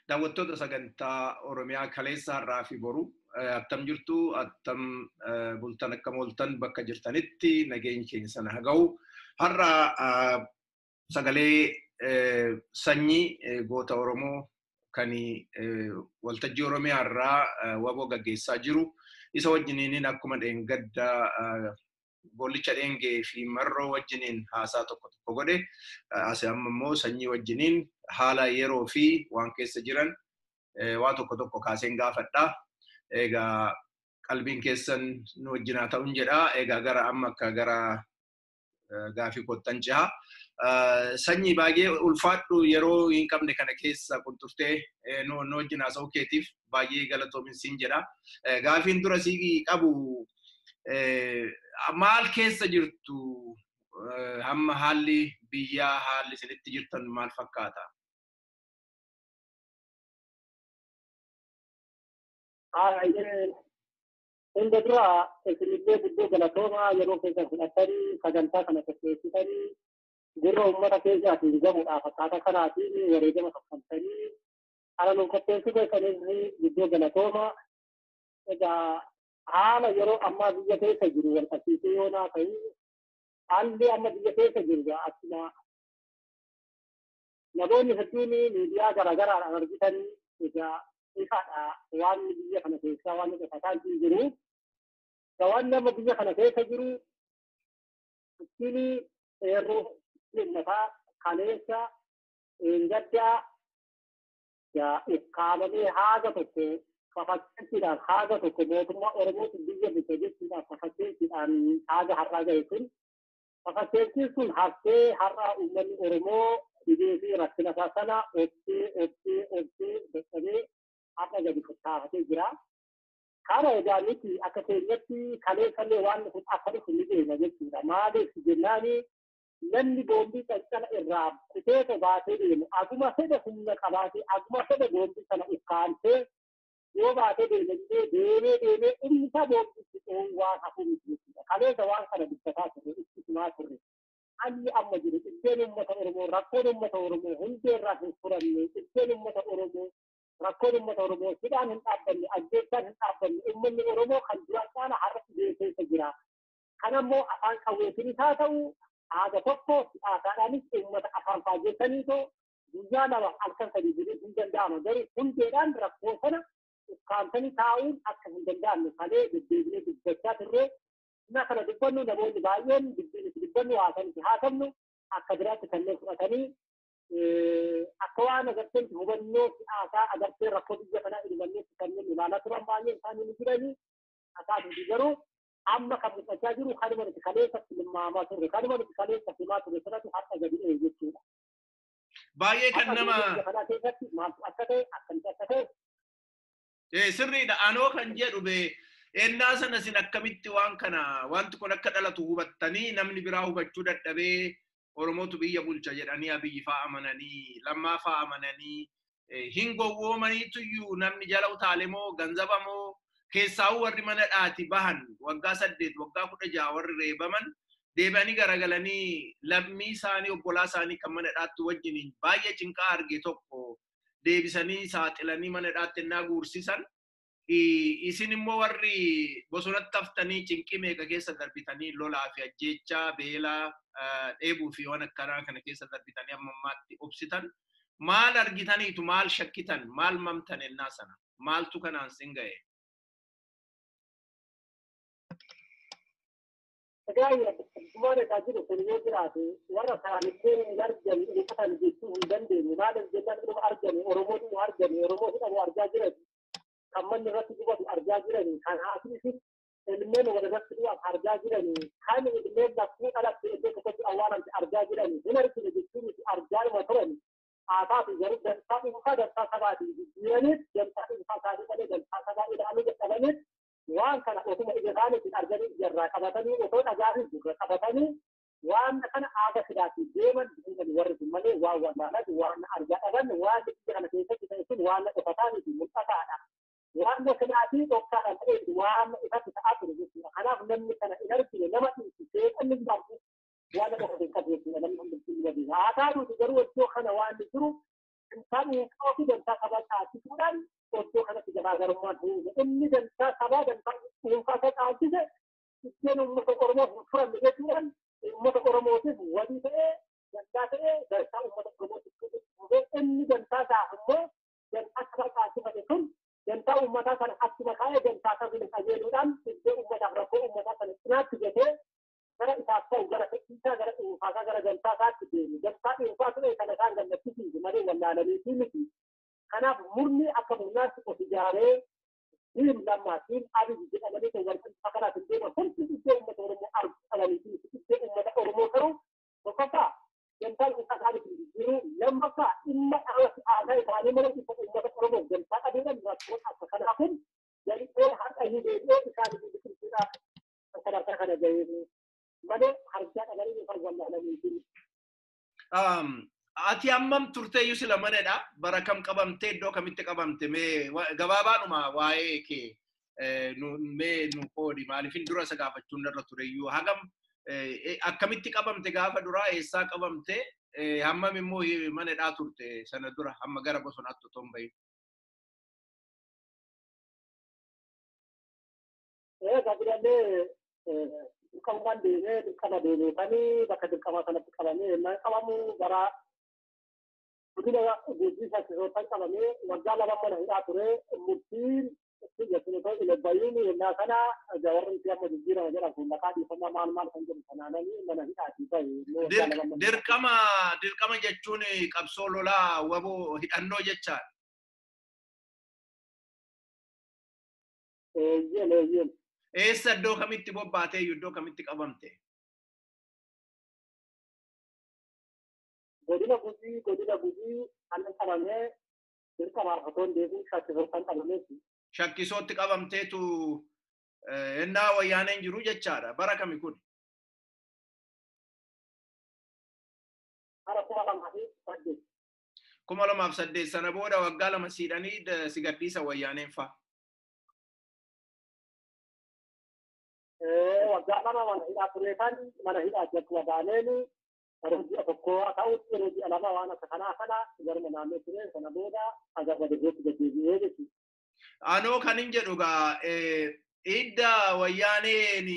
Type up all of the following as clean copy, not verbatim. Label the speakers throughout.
Speaker 1: daawwattoota sagantaa Oromiyaa kaleessa har'aa fi boru attam jirtu attam bultan akka mooltan bakka jirtanitti nageenyi keenya sana haa ga'u. Har'a sagalee sanyii goota Oromoo kan waltajjii Oromiyaa irraa waboo gaggeessaa jiru isa wajjiniin akkuma dheengadda Bollicha Dheengee fi Marroo wajjiniin haasaa tokko godhe as ammoo sanyii wajjiniin haala yeroo fi waan keessa jiran waa tokko kaaseen gaafadha. Egaa qalbiin keessan nu wajjinaa ta'uun jedha. Egaa gara amma akka gara gaafii kottan ceha. Sanyii baay'ee ulfaadhu yeroo hin qabne kana keessa qunxuftee nu wajjin haasa'uu keetiif baay'ee galatoomin siin jedha. Gaafiin dura sii qabu maal keessa jirtu hamma haalli biyyaa haalli isinitti jirtan maal fakkaata?
Speaker 2: Hunda dura isinillee guddoo galatoomaa yeroo keessa fudhatanii sagantaa kana qopheessitanii gurra uummata keessaatiin gahuudhaaf akkaataa kanaatiin wareegama kaffaltanii haala nu qopheessuu keessaniif guddoo galatoomaa. Egaa haala yeroo ammaa biyya keessa jiru wal qabsiisee yoo naa ta'u haalli amma biyya keessa jiru akkuma namoonni hedduun miidiyaa garaagaraadhaan argitanii egaa ifaadha waan biyya kana keessaa waan qofataa jiru. Waan nama biyya kana keessa jiru ittiin eerroo uummataa kaleessa gaddaa ukkaamamee haaga tokko fakkeessiidhaan haaga tokko mootummaa Oromootiin biyya bulcha jechuudhaan fakkeessiidhaan haaga har'aa gahe kun fakkeessiin sun haftee har'aa uummanni Oromoo dhibee fi rakkina isaa sana obsee dadhabee akka gadi fakkaafatee jira. Kana egaa nuti akka keenyatti kaleessallee waan kun akka dhufu ni beekna jechuudha. Maaliif jennaani namni boombii cancala irraa kuteeta baatee deemu aguma fedha humna qabaatee aguma fedha boombii sana ukkaamsee yoo baatee deemee inni isaa boombiitti waan hafu miti jechuudha. Kaleessa waan kana dubbataa turre ittisumaa turre. Anni amma jiru iddeen uummata Oromoo rakkoon uummata Oromoo hundeerraa hin furamne iddeen uummata Oromoo rakkoon uummata Oromoo hidhaan hin dhaabbanne ajjeechaan hin dhaabbanne uummanni Oromoo kan duraan caala har'atti biyya keessa jira. Kanammoo afaan qawweetiinis haa ta'u haga tokko siyaasaadhaanis uummata afaan faajjeessaniitoo guyyaa lama halkan sadii jedhee hin danda'ama garuu hundeedhaan rakkoo sana ukkaamsanii taa'uun akka hin danda'amne malee deddeebinee dubbachaa turre. Innaa kana dubbannu namoonni baay'een dubbannu haasamnu akka biraatti kanneen fudhatanii akka waan agarteen hubannoo siyaasaa agarteen rakkoo biyya kanaa ilmanneetti kanneen ilaalaa turan baay'een isaanii ni jiranii akkasumas garuu amma kan mul'achaa jiru kanuma nuti kaleessatti himamaa turre kanuma nuti kaleessatti himaa turre sanatu har'a gadi jechuudha.
Speaker 1: Baay'ee kan nama
Speaker 2: kana keessatti maaltu akka ta'e akkamitti akka ta'e
Speaker 1: sirriidha anoo kan jedhu ennaa sana sin akkamitti waan kana wanti kun akka dhalatu hubattanii namni biraa hubachuu dadhabee Oromootu biyya bulcha jedhanii Abiyyi fa'aa amananii Lammaa fa'aa amananii hin gowwoomaniituyyuu namni jala utaale moo ganzaba moo keessaa warri mana dhaati bahan waggaa 8 waggaa 16 warri reebaman deebi'anii garagalanii lammii isaanii obbolaa isaanii kan mana dhaatti wajjiniin baay'ee cinqaa arge tokko deebisanii saaxilanii mana dhaatti ennaa guursisan isin immoo warri bosonatti haftanii cinqii meeqa keessa darbitanii lolaa fi ajjeechaa beelaa dheebuu fi waan akkanaa kana keessa darbitanii amma ammaatti obsitan maal argitaniitu maal shakkitan maal mamtan ennaa sana maaltu kanaan sin ga'e?
Speaker 2: Waan egaa jiru kun yoo jiraate warra isaaniitti hin argame dhufatan jechuu hin dandeenye maaliif jennaan dhuma argame Oromoo argame Oromoo hidhamu argaa jiran kan manni irratti dhufatu argaa jiran kan haasisi ilmeen walirratti dhufu argaa jiran kan ilmeen lakkuu dhalatte iddoo tokkotti awwaalamte argaa jiran hin argine jechuun argaanuma turan aadaa fi garuu dansaa dhuunfaa dansaa sabaatii jijjiiraniif dansaa dhuunfaa isaanii malee dansaa sabaa ilaaluu dadhabaniif waan kana otuma ija isaaniitiin arganii ijarraa qabatanii otoo dhagaa fi gurra qabatanii waan kana aadaa fidaatti deeman hin warri sun malee waan wallaalati waan argaa dhaban waan biyya kana keessatti ta'e sun waan qofataa fi mul'ataadha. Waan kanaatii dhoksaadhaan ta'e waan ifatti ta'aa ture jechuudha. Kanaaf namni kana hin argine nama dhiisu seeqanni hin barbu waan qofa hin qabu jechuudha namni hundi hin badii. Haa taatuuti garuu iddoo kana waan jiru dantaan uuqaa fi dantaa sabaa taasisuudhaan iddoo kanatti garaagarummaan hin inni dantaa sabaa dantaa uuqaa isaa taasise iddeen uummata Oromoo hin furamne jechuudhaan uummata Oromootiif walii ta'ee dantaa ta'ee dantaa uummata Oromootiif inni dantaa isaa immoo dantaa sabaa taasifate kun dantaa uummataa kana akkuma kaa'ee dantaa isaa qajeeluudhaan iddoo uummataaf rakkoo uummataa kana cinaatti gatee gara isaaf ta'u gara fedhiisaa gara dhuunfaasaa gara dantaa isaatti deemu dantaa dhuunfaa ta'e kana isaan gallachiisiisu malee wallaalaniitii miti kanaaf murni akka murnaatti of ijaaree diin lammaatiin abiyyi jedhamanii kan walqixxaa kanaaf deeman hundi iddoo uummata Oromoo argu qabaniitii iddoo uummata Oromoo ta'u tokkoffaa dantaa dhuunfaa isaaniitiin jiru lammaffaa dhimma aadaa isaanii mana isa uummata Oromoo dantaa qabeedhaan rakkoon akka kanaa kun jal'ee har'a hin deebi'ee isaanii biqilchuudhaaf sadarkaa kana gahee malee harjaa dhagalii yookaan wallaalaniitiin.
Speaker 1: Ati ammam turteeyyuu sila manedha bara kam qabamtee iddoo kamitti qabamte mee gabaabaadhuma waa'ee kee mee nu qoodi maaliifin dura isa gaafachuun irra tureyyuu hagam akkamitti qabamte gaafa duraa eessaa qabamte hammam immoo manedhaa turte sana dura hamma gara bosonaatti otoo hin bahin.
Speaker 2: Gabriellee dirqamumaan deemee dirqama deemeefanii bakka dirqamaa sanatti qabamee yemmuu qabamu gara guddina guddii sassisootaan qabamee waggaa lama mana hidhaa ture murtiin itti jechuun ta'u ilabbayiin yennaa kana warri itti amma jijjiirama jedhamu kun maqaa dhiifama maal kan jedhu kanaananii mana hidhaatii bahe.
Speaker 1: Dirqama jechuun qabsoo lolaa waboo hidhannoo jechaan.
Speaker 2: Eeyyeen.
Speaker 1: Eessa iddoo kamitti bobbaatee iddoo kamitti qabamte?
Speaker 2: Godina gudii annan qabamee dirqamaan otoon deebiin shakkisootaan qabameeti.
Speaker 1: Shakkisootti qabamteetu ennaa wayyaaneen jiru jechaadha. Bara kami kun?
Speaker 2: Bara 2008.
Speaker 1: 2008 sana booda waggaa lama siidhanii si gadhiisa wayyaaneen fa'a.
Speaker 2: Waggaa lama mana hidhaa tureetan mana hidhaatti akkuma baaneen yeroo tokko ta'utti yeroo lama waan akka kanaa kana garuma naannoo ture sana booda agarra deebiitti deddeebi'ee jechuudha.
Speaker 1: Anoo kan hin jedhu gaa idda wayyaaneen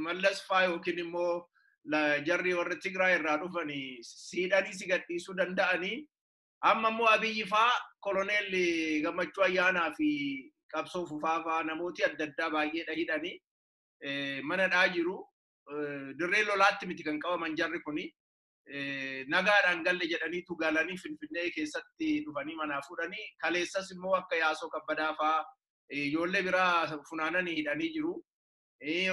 Speaker 1: mallas faa yookiin immoo jarri warra Tigraay irraa dhufanii siidhanii si gadhiisuu danda'anii amma immoo Abiyyi faa koloneelli Gammachuu Ayyaanaa fi Qabsoo Fufaa faa namooti adda addaa baay'eedha hidhanii manadhaa jiru dirree lolaatti miti kan qabaman jarri kuni nagaadhaan galle jedhaniitu galanii Finfinnee keessatti dhufanii manaa fuudhanii kaleessas immoo akka Yaasoo Kabbadaa faa ijoollee biraa funaananii hidhanii jiru.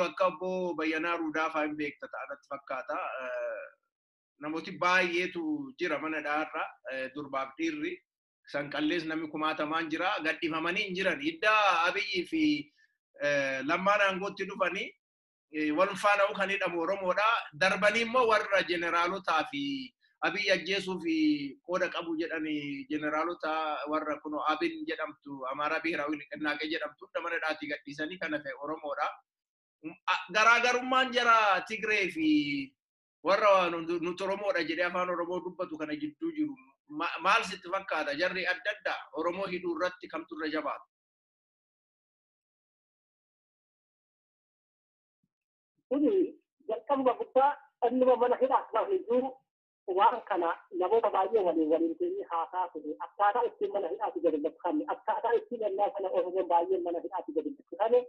Speaker 1: Akka obbo Bayyanaa Ruudaa faa hin beekta ta'anatti fakkaata. Namooti baay'eetu jira manadhaarra durbaaf dhiirri sanqallees namni 1000 jira gadhifamanii hin jiran. Idda Abiyyi fi lammaan aangootti dhufanii wal faana kan hidhamu Oromoodha. Darbanii immoo warra jeneraalootaa fi Abiyyi ajjeesuu fi qooda qabu jedhanii jeneraalota warra kuno Abin jedhamtu Amaaraa Biheraawi Niqinnaaqee jedhamtu manadhaatii gadhiisanii kana ta'e Oromoodha. Garaagarummaan jara Tigree fi warra nuti Oromoodha jedhee afaan Oromoo dubbatu kana jidduu jiru maal sitti fakkaata? Jarri adda addaa Oromoo hidhuu irratti kamtu irra jabaata?
Speaker 2: Kuni jalqabuma guddaa dhannuma mana hidhaa jiru waan kana namoota baay'ee waliin keenye haasaa ture akkaataa ittiin mana hidhaatti gadi lakkifame akkaataa ittiin ennaa sana Oromoon baay'een mana hidhaatti gadi lakkifame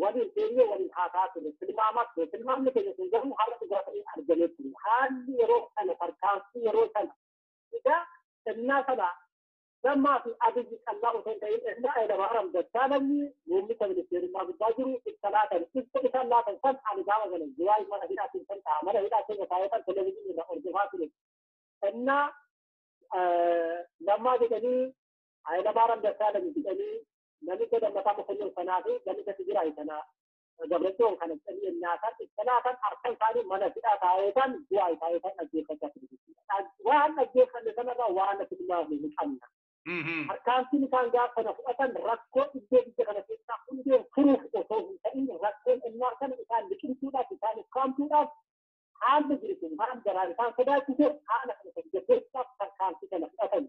Speaker 2: waliin keenye waliin haasaa ture tilmaamni keenya sun garuu haala dhugaa ta'ee argamee ture haalli yeroo sana tarkaanfii yeroo sana egaa ennaa sana gammaa fi Abiyyi callaa osoo hin ta'in ennaa Hayilamaariyaam Dassaalenyi muummicha ministeerummaa guddaa jiru ibsa isaan laatan san ani gaafa galan jiwaa'ii mana hidhaatiin san ta'a mana hidhaa keenya taa'eetan televezyiinii irra hordofaa ture ennaa lammaa jedhanii Hayilamaariyaam Dassaalenyi jedhanii namicha Dammataa Mokonnon sanaa fi namicha Tigiraay sanaa Gabrachoon kana jedhanii ennaa san ibsa laatan harka isaanii mana hidhaa taa'eetan jiwaa'ii taa'eetan dhaggeeffachaa ture waan dhaggeeffanne sanarraa waan ati tilmaamne hin qabna. Harkaantiin isaan gaafa na fudhatan rakkoo iddoo biyya kana keessaa hundeen furuuf osoo hin ta'in rakkoon ennaa kana isaan liqimsuudhaaf isaan ukkaamsuudhaaf haalli jiru kun waan garaan isaan sodaachise haala kana gaggeessuudhaaf harkaantii kana fudhatan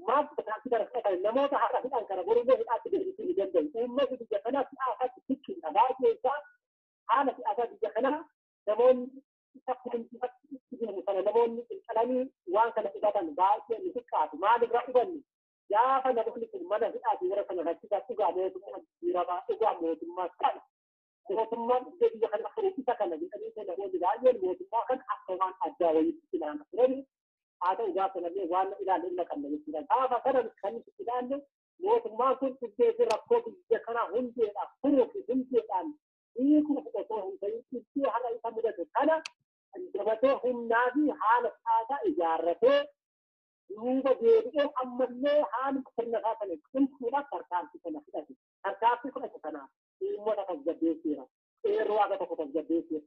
Speaker 2: ما تكاتي درسنا لما تحرك الآن كنا بقولنا في أكيد في جنب وما في جنبنا في أحد تكين أباي إنسان أنا في أحد جنبنا لمن تكون تكين مثلا لمن الكلامي وان كنا في بدن باي نسكات ما نقرأ بدن يا فانا بقول لك ما نفي أكيد ورثنا نفسي تقع موت ما يرى تقع موت ما كان موت ما jadi jangan aku kita kan lagi ini saya nak bilang موت ما كان أكثر ada ويتكلم يعني هذا إذا سنبي وان إلى لنا كان نجسنا هذا كان كان كلامه موت ما كنت تجي ركوب جكنا هم جي أخوه هم جي كان يكون فتوهم سيجي هذا يسمى كذا جبتهم نادي حال هذا إجارته يوم بيجي أمرنا حال كنا هذا كن كنا كركان كنا كذا كركان كنا كنا يوم ده كجبيه كيرا إيروا ده كجبيه كيرا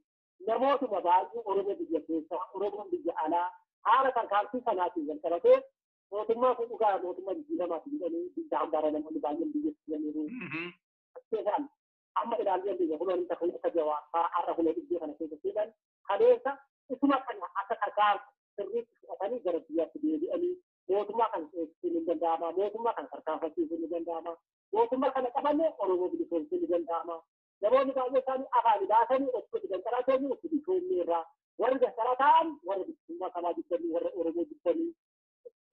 Speaker 2: نموت ما بعد أوروبا بيجي كيسا أوروبا بيجي على هذا كان في سنوات من كذا موتما فوقا موتما جينا ما تجيني بدام دارنا من بعدين بيجي يعني كذا أما إذا اليوم بيجي هو أنت كل كجوا فأعرف له بيجي أنا كذا هذا اسمه كان أتذكر سرير أتاني جربية بيجي أني موتما كان في الجندامة موتما كان كركان في الجندامة موتما كان كمان أوروبا بيجي في الجندامة لما نقول ثاني أغاني داسني أسكت الجندامة ثاني أسكت كونيرا ورجع سرطان ورجع ثم كما جبني ورجع جبني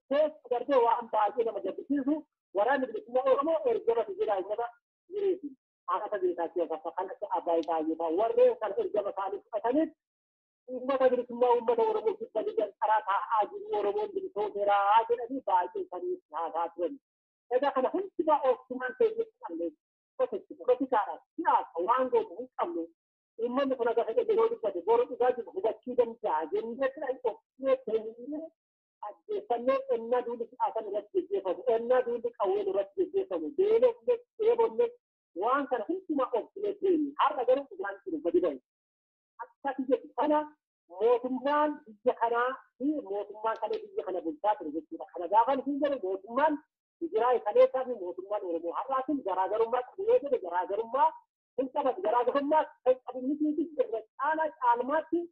Speaker 2: كيف درجة وعم باقي لما جبتيه وراني بسمة أورمو إرجع في جرا إنما جريتي أنا تدري كذي فكان أباي كذي فورجع كان إرجع ثاني أثنين إنما تدري ثم أورمو جبني جن سرطان أجري أورمو بيسوي ترى أجري أبي باقي ثاني هذا تقول إذا كان هم تبغى أوكسمان تيجي كله كتير كارا يا وانغو هم كله إما نقول هذا كده بيرود كده بيرود كده هو كده متعجن لكن أي أوكسمان تيجي أجسامه إن دول أصلا رد جيفه إن دول كأول رد جيفه بينه بينه وان كان هم تما أوكسمان تيجي هذا كده كمان كده بديهي أكثر شيء أنا موتمان بيجحنا في موتمان كله بيجحنا بنتات رجيتنا أنا داخل في جري موتمان بيجراي كله كذي موتمان ورمو هذا جراجر ما بيجي جراجر ما أنت بس جراجر ما أبي نيجي أنا علماتي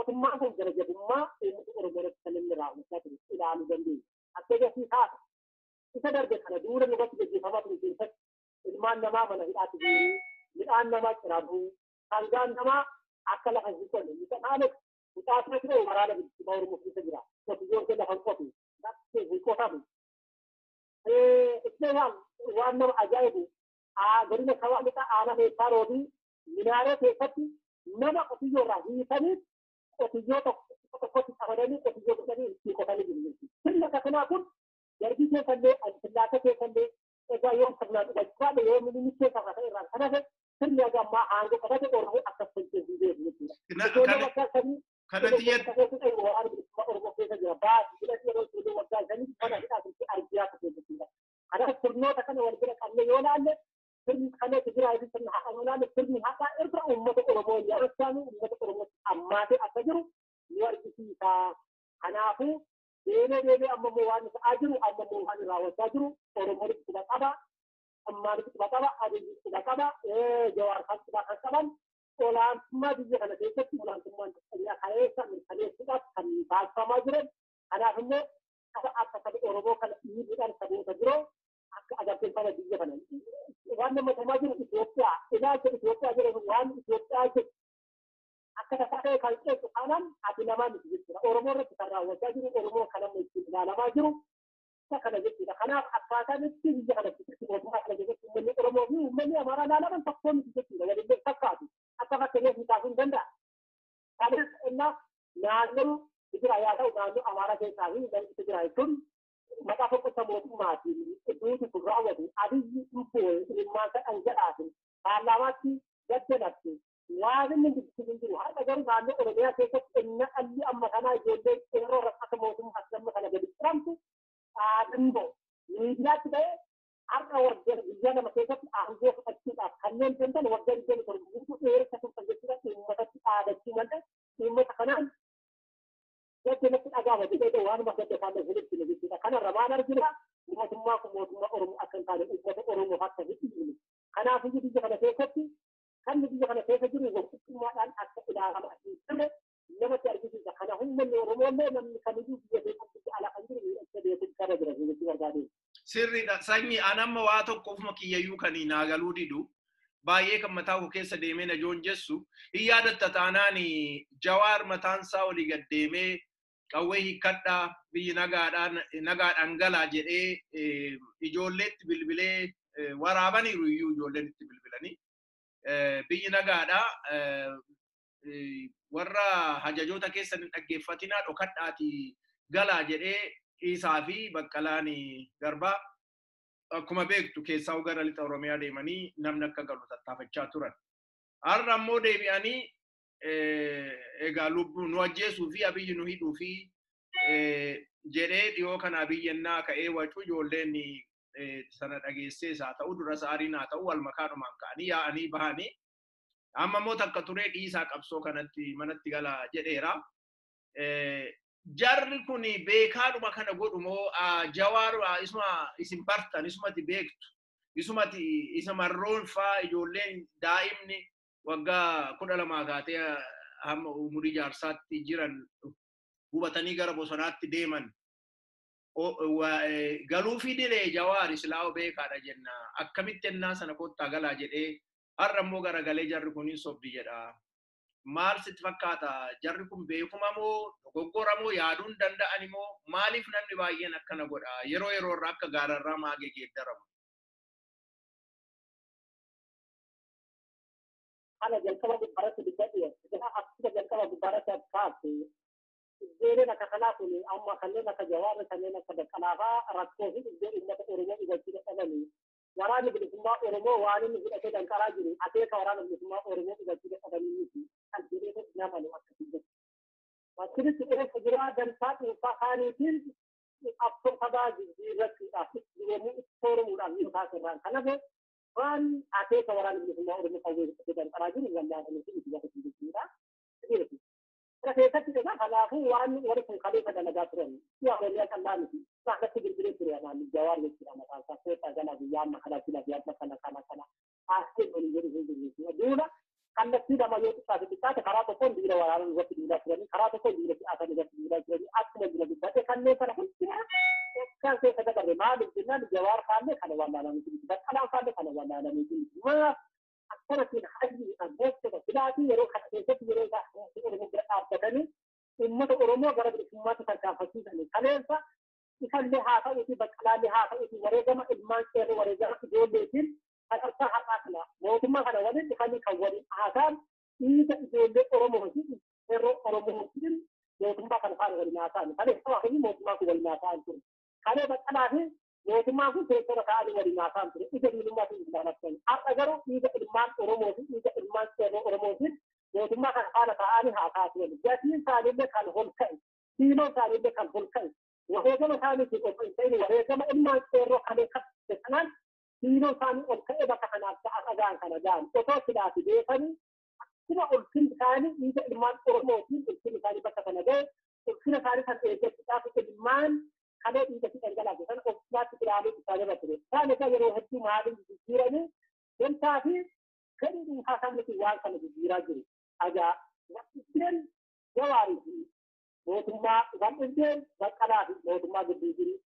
Speaker 2: ثم أقول جراجر ما ورمو كلام نراو كذي إلى على جنبي أكيد في هذا إذا درجة أنا دور الوقت بيجي فما بيجي المان نما من هي أتجي الآن نما كرابو خالدان نما أكل خزيكون مثلا أنا متأثر كده ومرأة بالسماور مفيد جرا فتجور كده خلقتي ده في كوتامي إثنين وأنا أجايبه غرينا كوالي أنا في كارودي منارة تكتي نما كتيجو راهي ثاني كتيجو كتيجو أغاني كتيجو كتيجو في كوتامي جنبي كل كنا أقول يرجع كنده أنتلاته كنده إذا يوم كنا وجبنا يوم من نيجي كنا كنا كنا كل يوم ما عنده كذا أوروبا أكثر من جديد
Speaker 1: كنا تيجي
Speaker 2: أنا كرنو تكنا ورجع كنا يونا كرني كنا تجري هذه كنا حقنا كرني هذا إرجع أمة أوروبا يا رجال أمة أوروبا أما تأجروا يورجع فيها أنا أقول دينه أما موان أجروا أما موان راو أجروا أوروبا كذا كذا أما كذا كذا أبي كذا كذا جوار كذا كذا orang semua di sana dekat orang semua punya kaya من kaya sudah kami bahasa majran ada hanya apa kali orang kalau ini bukan kami tajro ada tempat di sana warna macam majran Ethiopia ina ke Ethiopia ada orang Ethiopia ke akan ada kalau ke kanan ada nama di sana orang kita rawat jadi orang kalau mesti nama majran كان جدي أنا أتفاهم إنتي جانا في موضوع على جدي من الأمور من أمارا لا من تقوم بجدي ولا بالتفاهم أتفاهم كذا في تاسين جندا هذا إننا نعلم إجراءات أو نعلم أمارا جيساهي dan إجراءاتun maka fokus sama mati itu programnya ada impul maka anjaratin alamati jaddatin lazim menjadi hal agar nanu orang kita inna alli amma kana jode error atau mutum aslam kana jadi trampu Adendo, lihat deh, apa warga Indonesia mereka anggap kita kalian tentang warga Indonesia itu satu pergerakan yang mereka ada di mana, di mana kanan, jadi mereka agak berbeda dengan mereka yang ada di sini. Karena Ramadan juga, semua orang akan tahu, orang muhafaz itu ini. Karena aku juga ada sesuatu, kan juga ada sesuatu juga semua dan akan ada apa itu. لما تعرفين إذا كان هم من يومون من كانوا يجوا على قدر يستدعي تذكر برا في الجوار هذه
Speaker 1: sirriidha sanyi anamma waa tokko ofuma kiyyayyuu kan naagaluu didu baay'ee kan mataa koo keessa deemee na joonjessu hin yaadatta taanaan Jawaar mataan isaa olii gad deemee qawwee hiikkadhaa biyyi nagaadhaan galaa jedhee ijoolleetti bilbilee waraabaniiru iyyuu ijoolleen itti bilbilanii biyyi nagaadhaa warra hajajoota keessan hin dhaggeeffatinaa dhokadhaati galaa jedhee isaa fi Baqqalaan Garbaa akkuma beektu keessaa gara lixa Oromiyaa deemanii namni akka galu tattaafachaa turan. Har'a ammoo deebi'anii egaa lubbuu nu ajjeesuu fi abiyyi nu hidhuu fi jedhee dhiyoo kana abiyyennaa ka'ee wacuu ijoolleen sana dhageessee isaa ta'u dura saariin haa ta'u wal makaadhumaan ka'anii yaa'anii bahanii amma immoo takka turee dhiisaa qabsoo kanatti manatti gala jedheera. Jarri kun beekaadhuma kana godhu moo Jawaar isuma isin bartan isumati beektu isumati isa marroon faa ijoolleen daa'imni waggaa 12 kaatee hamma umurii jaarsaatti jiran hubatanii gara bosonaatti deeman galuu fi diree Jawaar islaawo beekaadha jenna akkamitti ennaa sana kottaa galaa jedhee har'a immoo garagalee jarri kun sobdi jedha. Maal sitti fakkaata jarri kun beekuma moo dogoggora moo yaaduun danda'ani moo maaliif namni baay'een akkana godha yeroo irraa akka gaararraa maagee geeddaramu.
Speaker 2: Ana jalqaba gubbaarratti dubbadhe akka jalqaba gubbaarratti akkaatti iddooleen akka kanaa kun amma kanneen akka Jawaar kanneen akka Baqqalaafaa rakkoo fi iddoo uummata Oromoo dhibachuu dadhabanii waraanni bilisummaa Oromoo waan inni hidhatee danqaraa jiru akeeka waraana bilisummaa Oromoo dhibachuu dadhabanii miti kan jedhee namalu akkasii jedhu. Wakkilitti dheeressa jiraa dansaa dhuunfaa isaaniitiin qabsoo sabaa jijjiirrachuudhaaf yommuu itti sooramuudhaaf yoo taasirraan kanaaf waan akeeka waraana bilisummaa Oromoo kan hidhatee danqaraa jiru wallaadanii fi itti gadi jechuudha. Keessatti egaa kanaafuu waan warri kun kaleessa dalagaa turan waamillee qal'aa miti saakatti bilbilee ture amaan Jawaar jechuudha mataan isaa seetaa gala guyyaa amma kana fila guyyaa kana asii olii jedhu hin jiru duula kallattii lama yoo xiqqaate karaa tokkoon diina waraanaa irratti diinaa turanii karaa tokkoon diina si'aatan irratti diinaa turanii akkuma jira dubbate kanneen kana hundinaa kan keessa dabarre maaliif jennaan Jawaar faallee kana wallaalanii Baqqalaan faallee kana wallaalanii maaf akkanatiin hajjiidhaan gootota filaatii yeroo kana keessatti yeroo isaa Oromoo bira dhaabbatanii uummata Oromoo gara bilisummaatti tarkaanfachiisanii kaleessa isallee haa ta'uuti Baqqalaallee haa ta'uuti wareegama ilmaan qeerroo wareegama ijoolleetiin sadarkaa har'aa kana mootummaa kana waliin dhufanii kan waliin haasaan dhiiga ijoollee Oromoo fi qeerroo Oromootiin mootummaa kana faana waliin haasaan kaleessa waaqni mootummaa kun waliin haasaan ture kalee Baqqalaa fi mootummaan kun teessuma ta'anii waliin haasaan ture ija diinummaa fi ilaalatan har'a garuu dhiiga ilmaan Oromoo fi dhiiga ilmaan qeerroo Oromootiin mootummaa kana faana ta'anii haasaa turan gatiin isaaniillee kan ol ka'e diinoon isaaniillee kan ol ka'e wareegama isaaniitiin osoo hin ta'in wareegama ilmaan qeerroo kalee kabse sanaan diinoon isaanii ol ka'e bakka kanaaf ta'a dhagaan kana ga'an osoo silaati beekanii akkuma ulfin isaanii dhiiga ilmaan Oromootiin ulfin isaanii bakka kana ga'e ulfina isaanii kan eeggachuudhaaf ilmaan kalee dhiiga fi dhangalaase sana of silaatti ilaaluu isaanii irra ture isaan egaa yeroo hedduu maaliin jijjiiranii gamtaa fi fedhii dhuunfaa isaaniitiin waan kana jijjiiraa jiru. Agaa waanti Jawaarii fi mootummaa waanti Baqqalaa fi mootummaa gidduu jiru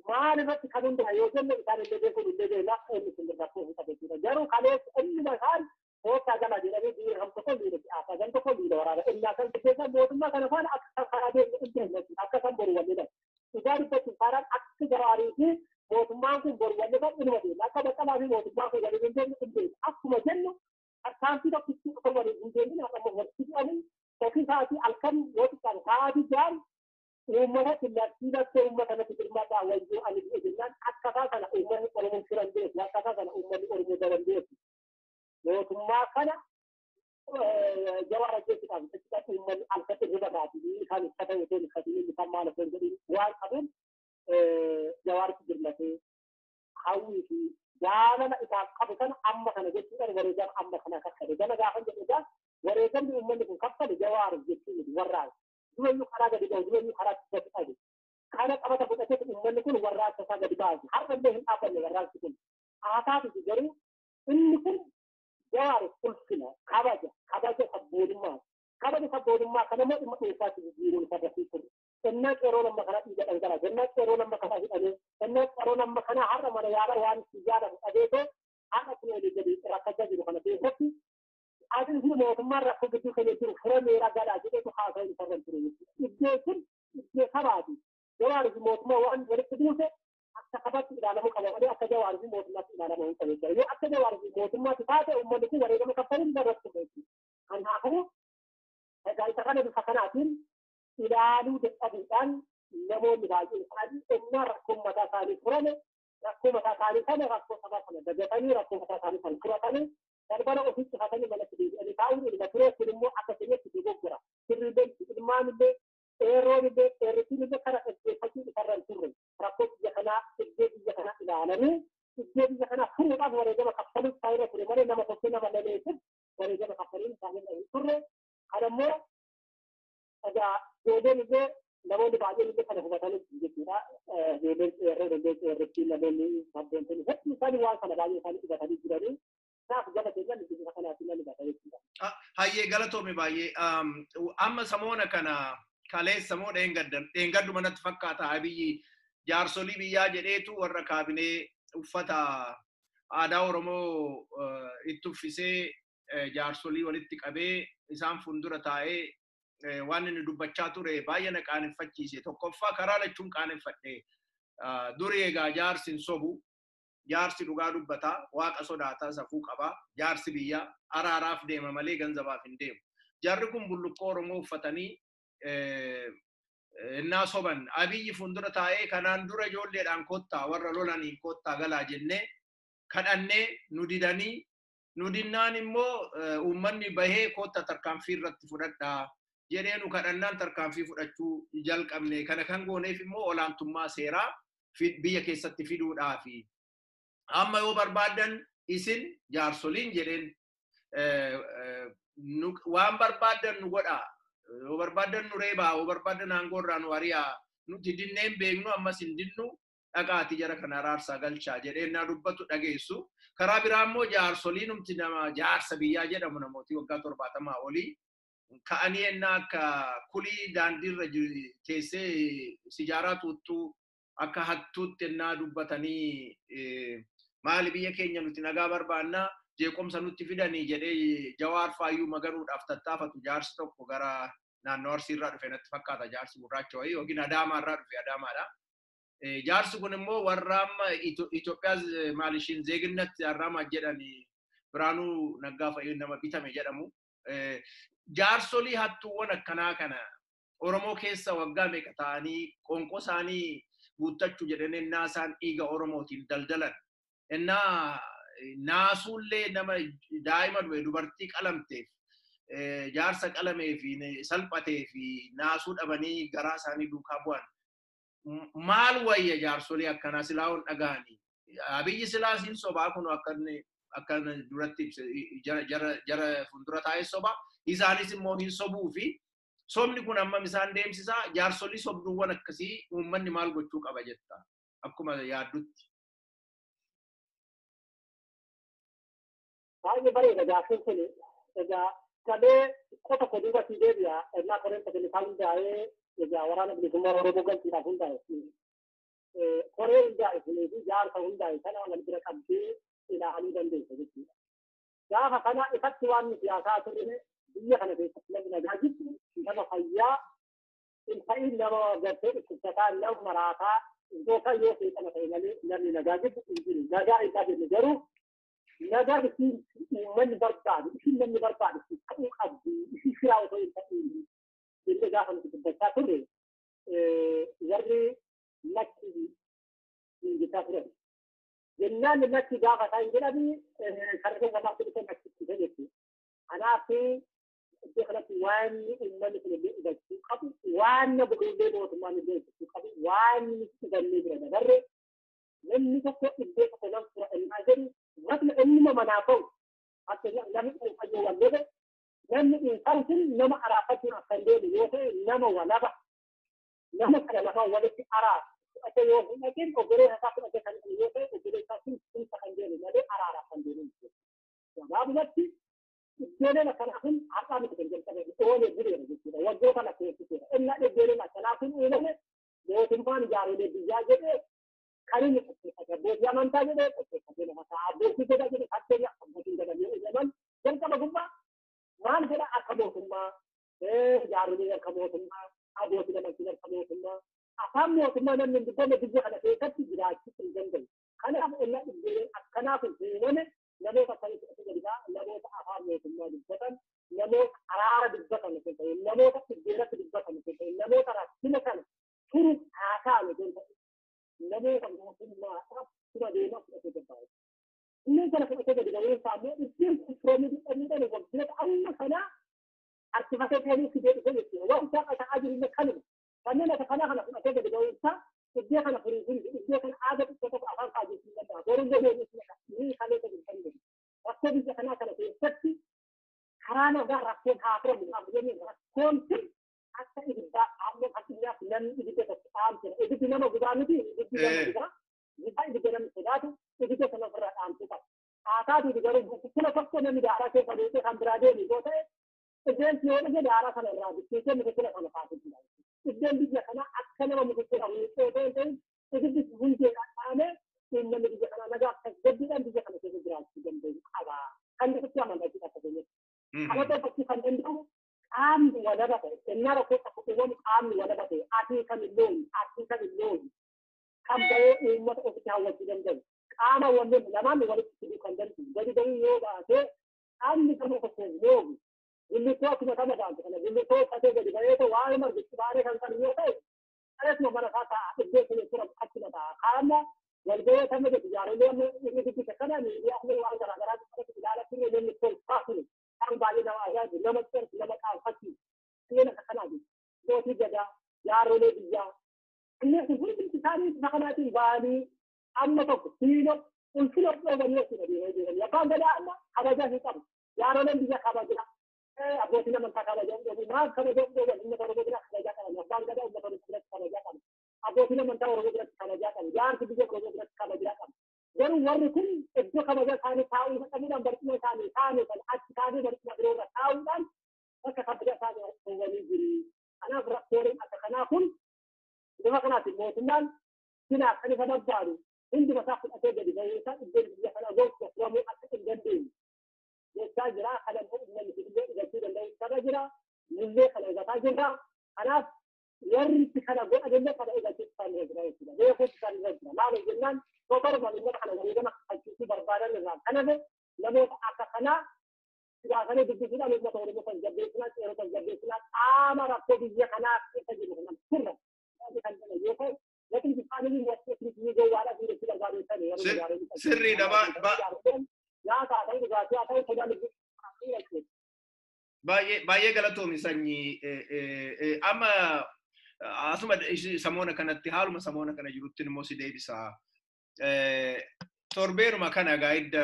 Speaker 2: maal irratti kan hundaa'e yoo jenne isaan illee beekuun illee beekna inni kun rakkoo hin qabeessudha garuu kaleessa inni isaan hoottaa gala jedhamee diina kam tokko diina si'aasaa gan tokko diina waraana innaa kan keessaa mootummaa kana faana akka karaa deemu illee akka kan boru wallee dhugaa dubbachuun faanaan akka Jawaarii fi mootummaan kun boru wallee kan dhuma deema akka Baqqalaa fi mootummaa kun waliin hin deemu illee akkuma jennu Akkanti tokkitti otoo waliin hin deemin haadha walitti bu'anii ofii isaatii halkan yoo xiqqaan sa'aatii jaan uummata kallattii uummata natti birmaadhaa wayyoo ani bu'e jennaan akkasaa kana uummanni Oromoo firan beeku akkasaa kana uummanni Oromoo daban beeku mootummaa kana Jawaar ajjeesuudhaaf jechuudha uummanni halkatti riba taati kan uffata yoo ta'u uffatanii kan maal osoo hin jedhin waan qabuun Jawaaritti birmatee hawwii fi jaalala isaaf qabu kana amma kana jechuudhaan wareegama amma kana kaffale gana gaafa jedhuudha wareegamni uummanni kun kaffale Jawaar jechuun warraaqsa dureeyyuu karaa gadi ba'u dureeyyuu karaa gadi qabu kana qabata fudhatee uummanni kun warraaqsa isaa gadi baasu har'a illee hin dhaabbanne warraaqsi kun haasaatu garuu inni kun Jawaar ulfina kabaja sabboonummaa kana moo dhimma dhuunfaatti jijjiiruun sarrafii kun innaa qeeroo lamma kana dhiiga dhangalaa innaa qeeroo lamma kana hidhamee innaa qeeroo lamma kana har'a mana yaada waan siyaada qabeeto har'a kun oli gadi rakkachaa jiru kana keessatti adin kun mootummaan rakkoo gidduu kan jiru firamee ragaadhaa jedheetu haasa'u isarra ture iddoo kun iddoo sabaati jawaarri mootummaa waan walitti buuse akka kabatti ilaalamuu qaba malee akka jawaarri mootummaatti ilaalamuu hin qabu yoo akka jawaarri mootummaatti taate uummanni kun wareegama kaffaliin irratti beeku kanaafuu egaa isa kana bifa kanaatiin ilaaluu dadhabuudhaan namoonni baay'een isaanii ennaa rakkoo mataa isaanii furame rakkoo mataa isaanii sana rakkoo sabaa sana dagatanii rakkoo mataa isaanii sana furatanii darbana ofitti fatanii manatti deebi'anii taa'uun ilma turee kun immoo akka keenyatti dogoggora sirriileen ilmaanillee eerroonillee eerritiinillee kana dhaggeeffachuu isarra hin turre rakkoo biyya kanaa iddoo biyya kanaa ilaalanii iddoo biyya kanaa furuudhaaf wareegama kaffaluuf taa'ee ture malee nama tokko nama laleessuuf wareegama kaffaliin isaanii hin turre kanammoo egaa ijoolleen namoonni baay'een illee kana hubatanii jechuudha ijoolleen eerroo eerrittiin namoonni sabboontonni hedduu isaanii waan kana baay'ee isaanii hubatanii jiranii
Speaker 1: hayyee galatoome baay'ee amma samoona kana kaleessa moo dheengaddu manatti fakkaata abiyyi jaarsolii biyyaa jedheetu warra kaabinee uffata aadaa oromoo itti uffisee jaarsolii walitti qabee isaan fuuldura taa'ee waan inni dubbachaa ture baay'ee na qaaneffachiise tokkoffaa karaa lachuun qaaneffadhe durii egaa jaarsi hin sobu jaarsi dhugaa dubbataa waaqa sodaataa safuu qabaa jaarsi biyyaa araaraaf deema malee ganzabaaf hin deemu jarri kun bullukkoo oromoo uffatanii innaa soban abiyyi fuuldura taa'ee kanaan dura ijoolleedhaan kottaa warra lolaniin kottaa galaa jennee kadhannee nu didanii nu dinnaan immoo uummanni bahee kotta tarkaanfii irratti fudhadhaa jedhee nu kadhannaan tarkaanfii fudhachuu jalqabne kana kan gooneef immoo olaantummaa seeraa biyya keessatti fiduudhaafi amma yoo barbaadan isin jaarsoliin jedheen waan barbaadan nu godhaa yoo barbaadan nu reebaa yoo barbaadan aangoorraa nu ari'aa nuti dinneen beeknu ammas hin dinnu dhaqaati jara kana araarsaa galchaa jedheen naa dubbatu dhageessu karaa biraa immoo jaarsoliinumti nama jaarsa biyyaa jedhamu namooti waggaa 70 olii ka'anii ennaa akka kulii daandiirra teessee sijaaraa tuuttuu akka hattuutti ennaa dubbatanii maali biyya keenya nuti nagaa barbaannaa jeequmsa nutti fidanii jedhee Jawaar Faayyuu magaruudhaaf tattaafatu jaarsi tokko gara naannoo Arsiirraa dhufe natti fakkaata jaarsi gurraacha wayii yookiin Adaamaarraa dhufe Adaamaadha. Jaarsi kun immoo warra amma Itoophiyaa maalishiin zeeginnatti har'aama jedhanii Biraanuu Naggaa fayyuu nama bitame jedhamu. Jaarsolii hattuuwwan akkanaa kana Oromoo keessa waggaa meeqa ta'anii qonqoo isaanii guuttachuu jedhanii ennaa isaan dhiiga Oromootiin daldalan. Ennaa naasuullee nama daa'ima dubartii qalamteef jaarsa qalamee fi salphatee fi naasuu dhabanii garaa isaanii duukaa bu'an. Maal wayya jaarsolii akkanaa silaa'uun dhaga'anii. Abiyyi silaasiin sobaa kun akka duratti jara fuuldura taa'ee sobaa. Isaanis immoo hin sobuu fi sobni kun ammam isaan deemsisaa jaarsolii sobduuwwan akkasii uummanni maal gochuu qaba jetta akkuma yaaddutti.
Speaker 2: Baay'ee bareeda gaaffiin kun egaa qabee qota koduuba si deebi'a ennaa koreen sagantaa hundaa'ee egaa waraana bilisummaa Oromoo galchuudhaaf hundaa'e koree hundaa'e fi jaarsa hundaa'e kana wal bira qabdee ilaaluu dandeessa jechuudha. Gaafa kana ifatti waan siyaasaa turre biyya kana keessatti namni nagaa jirtu nama fayyaa hin ta'in nama gartee dhukkubsataa nama maraataa gosa yoo seeqama ta'e malee namni nagaa jirtu hin jiru. Nagaa isaa jennu garuu nagaa isin uummanni barbaadu isin namni barbaadu ta'uu qabdi isin firaa otoo hin ta'in jennee gaafa nuti dubbachaa turre warri lakki hinjitaa turan. Jennaan lakki gaafa isaa hin jedhani kan isa namaatti dhufe lakkitti jechuudha. Kanaaf iddoo kanatti waan uummanni kun illee hubachuu qabu waan bu'uuree mootummaan illee hubachuu qabu waan hubannee bira dabarre namni tokko iddoo tokko nama tura ennaa jedhu wakna ennuma manaa ta'u akka namni dhuunfanyoo waan jedhe namni dhuunfaan sun nama araafachuun akka hin deemu yoo ta'e nama walaba nama kana lafa walitti araa fudhate yoo hin dhaqin obboleessa isaa fudhate kan yoo ta'e obboleessa sun sunsa kan deemu malee araaraaf kan deemu gabaabumatti iddooleen akkanaa kun har'aa miti kan jalqabe oolee buleera jechuudha waggoota lafa keessatti innaa iddooleen akkanaa kun uumame mootummaan ijaarolee biyyaa jedhee kan inni abbootii amantaa jedhee qopheeffatee lafa ta'a abbootii godha jedhe fakkeenya abbootiin godhamee jedhaman jalqaba gubbaa maal jedha akka mootummaa jaarolee akka mootummaa abbootiin amantii akka mootummaa afaan mootummaa namni dubbame biyya kana keessatti jiraachuu hin danda'u kanaaf onnaa dhibbee akkanaaf uumame namoota akkamitti akka jedhaa namoota afaan mootummaa dubbatan namoota araara dubbatan namoota dhibbeeratti dubbatan namoota rakkina kana turu haasa'ame namoota mootummaadhaaf suma deemaa fudhatee gabbaaye. Inni kana fudhatee gadi ba'uun isaa immoo ittiin firoomii dhidhanii waggoota amma kanaa harkifatee ta'anii fidee dhufe jechuudha. Waan isaa ta'aa jiru illee kanuma. Kanneen akka kanaa kana fudhatee gadi ba'uun isaa iddoo kana furii fi iddoo kana aadaa xiqqoo tokko afaan kaajessuu hin danda'a. Boruun deebi'ee ni kalee gadi kan jiru. Rakkoo biyya kanaa kana keessatti karaa nagaa rakkoon haa furamu rakkoon kun akka ibiddaa amma addunyaaf namni ibidda tokko dhaamsira. Ibiddi nama gubaa miti ibiddi nama gubaa. Gubaa ibidda namni sodaatu ibidda sana ofirraa dhaamsuu qaba. Haataatu garuu bukkuna tokko namni daaraa keessa deemee kan biraa deemu yoo ta'e iddeensi yoo dhage daaraa sana irraa bitteessee mukakkila kana kaasuu jira. Iddeen biyya kanaa akka nama mukakkila wiiqoo ta'e ibiddi hundeedhaan dhaamee uummanni biyya kanaa nagaa tasgabbiidhaan biyya kana keessa jiraachuu danda'u qaba. Kan nuti amantii akka ta'e. Kana tokko kan danda'u qaamni walaba ta'e kennaa rakkoo tokko uumama qaamni walaba ta'e ati kamillee kan ba'ee uummata ofitti hawwachuu danda'u qaama waliin lamaan walitti fiduu kan danda'u gadi ba'uu yoo baate qaamni gama tokko yoogu gullitoo akkuma kana baante kana gullitoo qatee gadi ba'ee ta'e waa'ee margichi baaree kan kan yoo ta'e qareesuma mana isaa ta'a iddoo sun jira achuma ta'a qaama walga'ee kan gadi ijaaree inni dubbisa kana miidiyaa waan garaagaraa keessatti ilaalatti inni tolfaatu kan baay'ee nama ajaa'ibu nama cirti nama qaanfatti seena akkanaati mootii gadaa jaarolee biyyaa inni kun hundi isaanii kanaatiin ba'anii amma tokko siino ulfina dhoobanii jechuudha deemanii abbaan gadaa amma kabajaa hin qabu jaaroleen biyya kabajaa abbootiin amantaa kabajaa dhoobuu maal kabajaa dhooban uummata oromoo biratti kabajaa qaban abbaan gadaa uummata oromoo biratti kabajaa qaban abbootiin amantaa oromoo biratti kabajaa qaban jaarsi biyya oromoo biratti kabajaa qaban garuu warri kun iddoo kabajaa isaanii taa'uu dhabuudhaan barcuma isaanii taa'anii kan achi taa'anii barcuma biroorra taa'uudhaan akka kabajaa isaanii dhoobanii jiru. Kanaaf rakkooleen akka kanaa kun bifa kanaatiin mootummaan sinaa kan isa barbaadu hundi mataa fudhatee gadi ba'ee isaa iddoo biyya kanaa gosa furamuu akka hin dandeenye jechaa jira. Kana immoo uummanni illee dhugachuu danda'u sana jira. Mullee kana eegataa jirra. Kanaaf warri kana godhanillee kana eeggachuu isaan eegira jechuudha. Beekuutu isaan irra jira. Maal jennaan tokkormaan uummata kana wareegama hojjechuu barbaadan irraa kanaaf namoota akka kanaa siyaasanii dubbisuudhaan uummata oromoo kan jabbeessinaa seerota kan jabbeessinaa qaama rakkoo biyya kanaa keessa jiru kanan sirra kan jedhan yoo ta'u lakin bifaanii wasu gowwaadhaa fi itti barbaadeessanii yeroo
Speaker 1: sirriidha
Speaker 2: nyaata haa ta'u dhugaatii haa ta'u sodaa lubbuu
Speaker 1: baay'ee galatoomi sanyii amma asuma samoona kanatti haaluma samoona kana jirutti immoo si deebisaa. Torbeeruma kana gaa'idda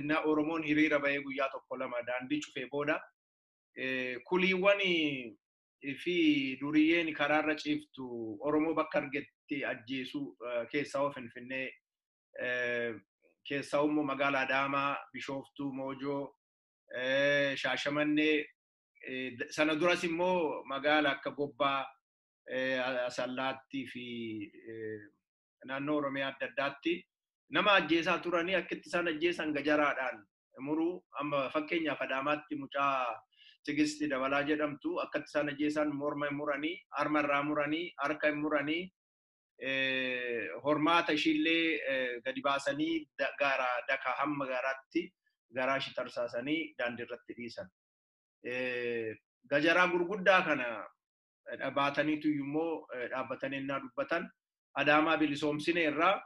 Speaker 1: na Oromoon hiriira ba'ee guyyaa tokko lama daandii cufee booda kuliiwwan fi duriyyeen karaarra ciiftu Oromoo bakka argetti ajjeesuu keessaa Finfinnee keessaa immoo magaalaa Adaamaa, Bishooftuu, Moojoo, Shaashamannee sana duras immoo magaalaa akka Gobbaa, Asallaattii fi naannoo Oromiyaa adda addaatti nama ajjeesaa turanii akkitti isaan ajjeesan gajaraadhaan muruu amma fakkeenyaaf Adaamaatti mucaa Tigisti Dabalaa jedhamtu akkatti isaan ajjeesan morma muranii, harmarraa muranii, harka muranii, hormaata ishiillee gadi baasanii gaara daka hamma gaaraatti garaa ishii tarsaasanii daandii irratti dhiisan. Gajaraa gurguddaa kana baataniitu immoo dhaabbatanii innaa dubbatan Adaamaa bilisoomsine irraa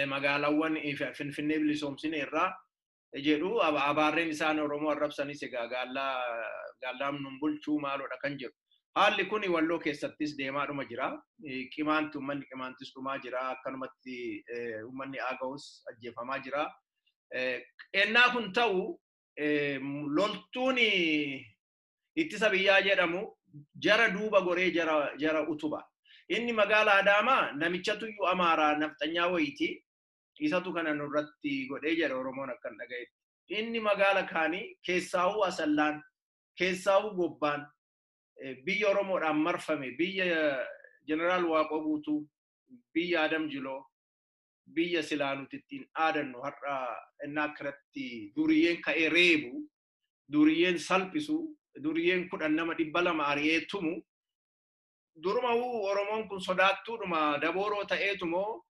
Speaker 1: magaalaawwan Finfinnee bilisoomsine irraa jedhu abaarreen isaan Oromoo arrabsanis egaa gaallaan nun bulchuu maaloodha kan jedhu. Haalli kun Walloo keessattis deemaadhuma jira. Qimaanti uummanni qimaantis dhumaa jira. Akkanumatti uummanni Aagawus ajjeefamaa jira. Ennaa kun ta'u loltuun ittisa biyyaa jedhamu jara duuba goree jara utuba. Inni magaalaa Adaamaa namichatu iyyuu Amaaraa nafxanyaa wayiiti. Isatu kana nurratti godhee jira Oromoon akkan dhagayetti. Inni magaala kaanii keessaawuu Asallaan, keessaawuu Gobbaan biyya Oromoodhaan marfame, biyya Jeneraal Waaqoo Guutuu, biyya Adam Jiloo, biyya silaa nuti ittiin dhaadannu har'a innaa akkanatti duriyyeen ka'ee reebu, duriyyeen salphisu, duriyyeen 200 ari'ee tumu, durumawuu Oromoon kun sodaattuudhuma dabooroo ta'eetumoo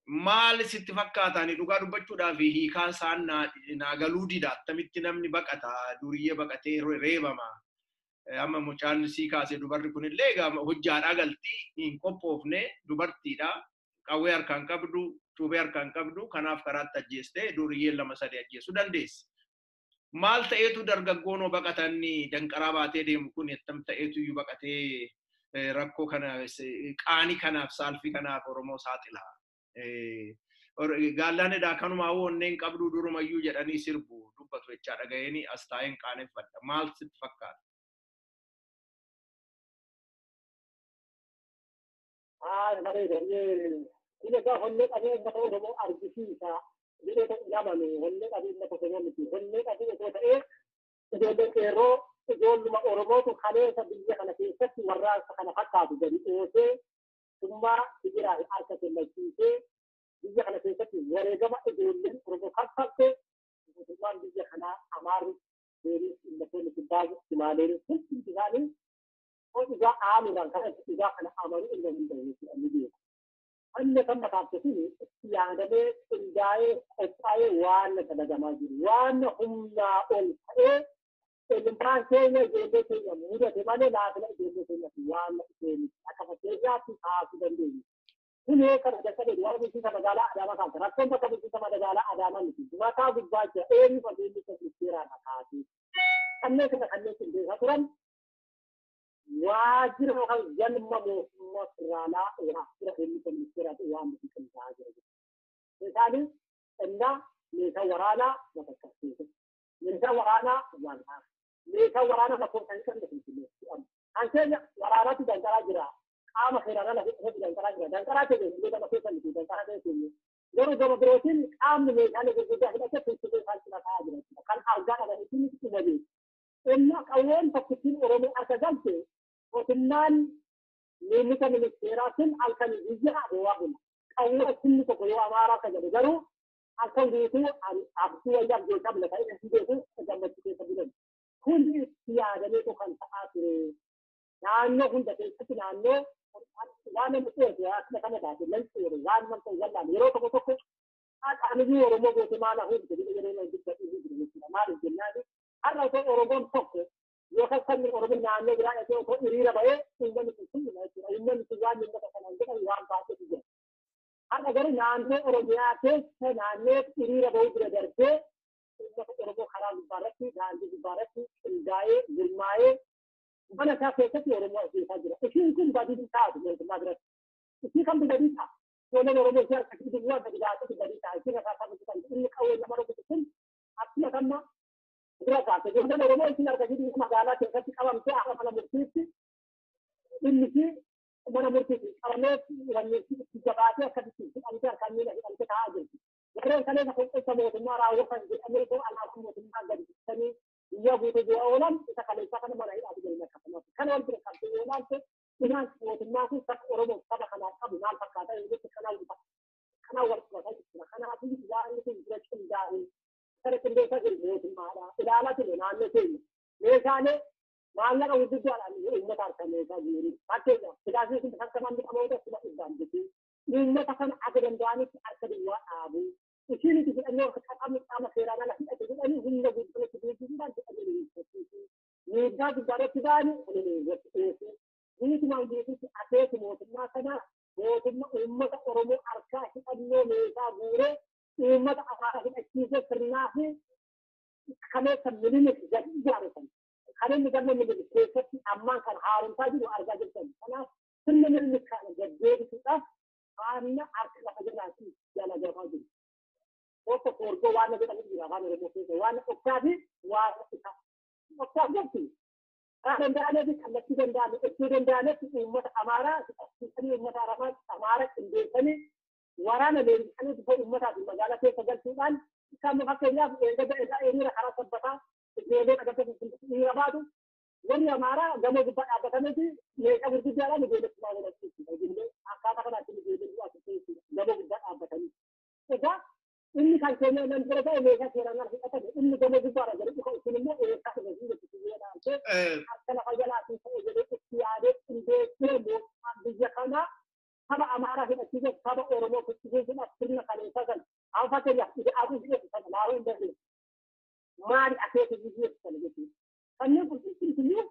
Speaker 1: maal sitti fakkaatani dhugaa dubbachuudhaaf hiikaa isaan naa galuu dida attamitti namni baqata duriyyee baqatee reebama. Amma mucaan sii kaase dubarri kunillee hojjaadhaa galtii hin qophoofne dubartiidha. Qawwee harkaan qabdu, cuubee harkaan qabdu, kanaaf karaatti ajjeestee duriyyeen 2-3 ajjeesuu dandeessi. Maal ta'eetu dargaggoonoo baqatanni danqaraa baatee deemu kun attam ta'eetu iyyuu baqatee rakkoo kana qaanii kanaaf saalfii kanaaf Oromoo saaxila. Gaallaanidhaa kanumaa onneen qabdu durumayyuu jedhanii sirbu dubbatu jechaa dhaga'anii as taa'een qaaneffadha. Maal sitti fakkaata?
Speaker 2: Ini dah honne kami nak tahu demo argisiisa. Jadi tu zaman ni honne kami nak tahu demo mesti. Honne kami itu saya jadi kero jadi lima Oromo tu kali sebiji kana kisah warra kana fakta tu jadi itu semua fikirah arca lagi tu bija kana kisah warga mak jadi Oromo fakta tu semua bija kana amar dari independen kita Himalaya tu juga ni. और इजा आम रंग है इजा खाना आमारू engine engine की अमीरी अन्य कम बताते हैं याद में इंजाए अच्छाए वान कदा जमाजी वान हुम्ना ओल ए इंसान से ने जेबे से ने मुझे दिमाने लाग ने जेबे से ने वान से अका बतेजा की खास बंदी उन्हें कर जैसे दुआ में किसी का मजाला आदामा का रखों पर कभी किसी का मजाला आदामा नहीं दुआ का गुब्बा के एरी पर भी किसी तेरा ना खाती अन्य के देखा तुरंत wajir orang janma musrala wajir ini pemikiran uang mungkin saja. Misalnya, anda mereka warana dapat kasih, mereka warana warna, mereka warana dapat kasih dengan itu. Akhirnya warana itu dan cara jera, ama kerana lagi itu dan cara jera, dan cara itu mereka dapat kasih itu dan cara itu. Lalu jawab berusin, am mereka lagi juga kita sesuatu hal kita saja. Kan harga ada itu itu lagi. Enak awal pakai Oromo asal وتنان لمثل الاستيراسن الكن يجيء روابنا أول كل تقوى أمارة كجدارو الكن ديتو أبصوا يجاب جوكاب لكاي أنتيجو كجمع تيجي سبيلن كل استيادة ليتو كان تأثير نانو كنت تيجي نانو وانا متوجه يا أخي كنا بعدين ننسير وان من تجلى نيرو تبصوا أنا جوا رومو جوتمانا هو تجي يجري من جدة يجري ما الجنادي أنا تو رومون فوق يخسر من أوروبا نعمل جرا يسوي كل إيرا باي إنجن تسمى إنجن تجار من ده كمان ده يوام باته تجار أنا أقول نعمل أوروبا كيس نعمل إيرا باي جرا درجة إنجن أوروبا خراب بارتي نعمل بارتي الجاي بالماي أنا كافي كتير أوروبا في حاجة إيش يمكن بدي نتاعه من المدرسة إيش كم بدي نتاعه ولا أوروبا شهر كتير دنيا بدي جاته بدي نتاعه إيش كذا بدي نتاعه إنك أول لما رو بتكون أصلا كنا berapa? Jadi kita orang ini harga jadi masalah kita kalau kita akan malam berarti ini mana berarti karena orang ini kita baca kan kita antar kami lagi kita tahu. Jadi kalau kita semua semua orang kan Amerika anak semua semua dari sini dia butuh dua orang kita kalau kita kan mana ada jadi mereka kalau kita kan orang itu dengan semua semua kita orang kita kan apa benar kata itu kenal kita karena apa itu jalan itu direction jalan أنا كنت أقول موت المارا إذا لا تقول أنا نسيم ليش أنا ما أنا أقول تقول أنا إنما تعرف ليش أقول أكيد إذا كنت كمان بأمور تسمع إذا جدي إنما تكون أقدر أنداني أكثر من أبو وشيء تقول أنه أنا خيرانا لكن أقول أنا هم نقول كل شيء جدا أقول نيجا تجارة تداني أنا نيجي ما يجي أكيد موت ما كنا موت ما أمة أرومو أركا أنه نيجا غورة umat apa yang eksisnya pernah ni, kami sendiri jadi jalan. Kami ni kan menjadi sesuatu aman kan harum saja itu harga jadi. Karena sendiri ni kan jadi kita, kami artinya apa jadi jalan jalan jadi. Waktu korban warna kita ni juga warna remote warna okadi warna kita. Okadi tu. Kalau anda ni kan student anda umat amara, kita umat aramat amara Indonesia ni. ورانا اللي كانوا يدخلوا المتعة في المجالات في سجل سودان كان مفكرين إذا إيرا خلاص بطا الجيبين أجابت في إيرا بعده وريا مارا جمو جبا أبتنتي ليك أبغى تجارة نقول لك ما ولا شيء لكن أكاد كنا تيجي جيبين واسطة جمو جبا أبتنتي isa inni kan keenya nan dura ta'e meeshaa seeraan argi qatan inni gama gubbaadha jedhu kan isin immoo eessaa dhufe hin jettu jedhaante akka lafa jalaatiin ta'e jedhee itti yaadee qindeessee mootummaan biyya kanaa saba amaaraa hidhachiise saba oromoo fixxiisuudhaaf sirna kaleessaa kan an fakkeenyaaf ide aduu hidhatu sana laaruu hin dandeessu maali akeeka biyyeessu sana jechuudha kanneen kun iyyuu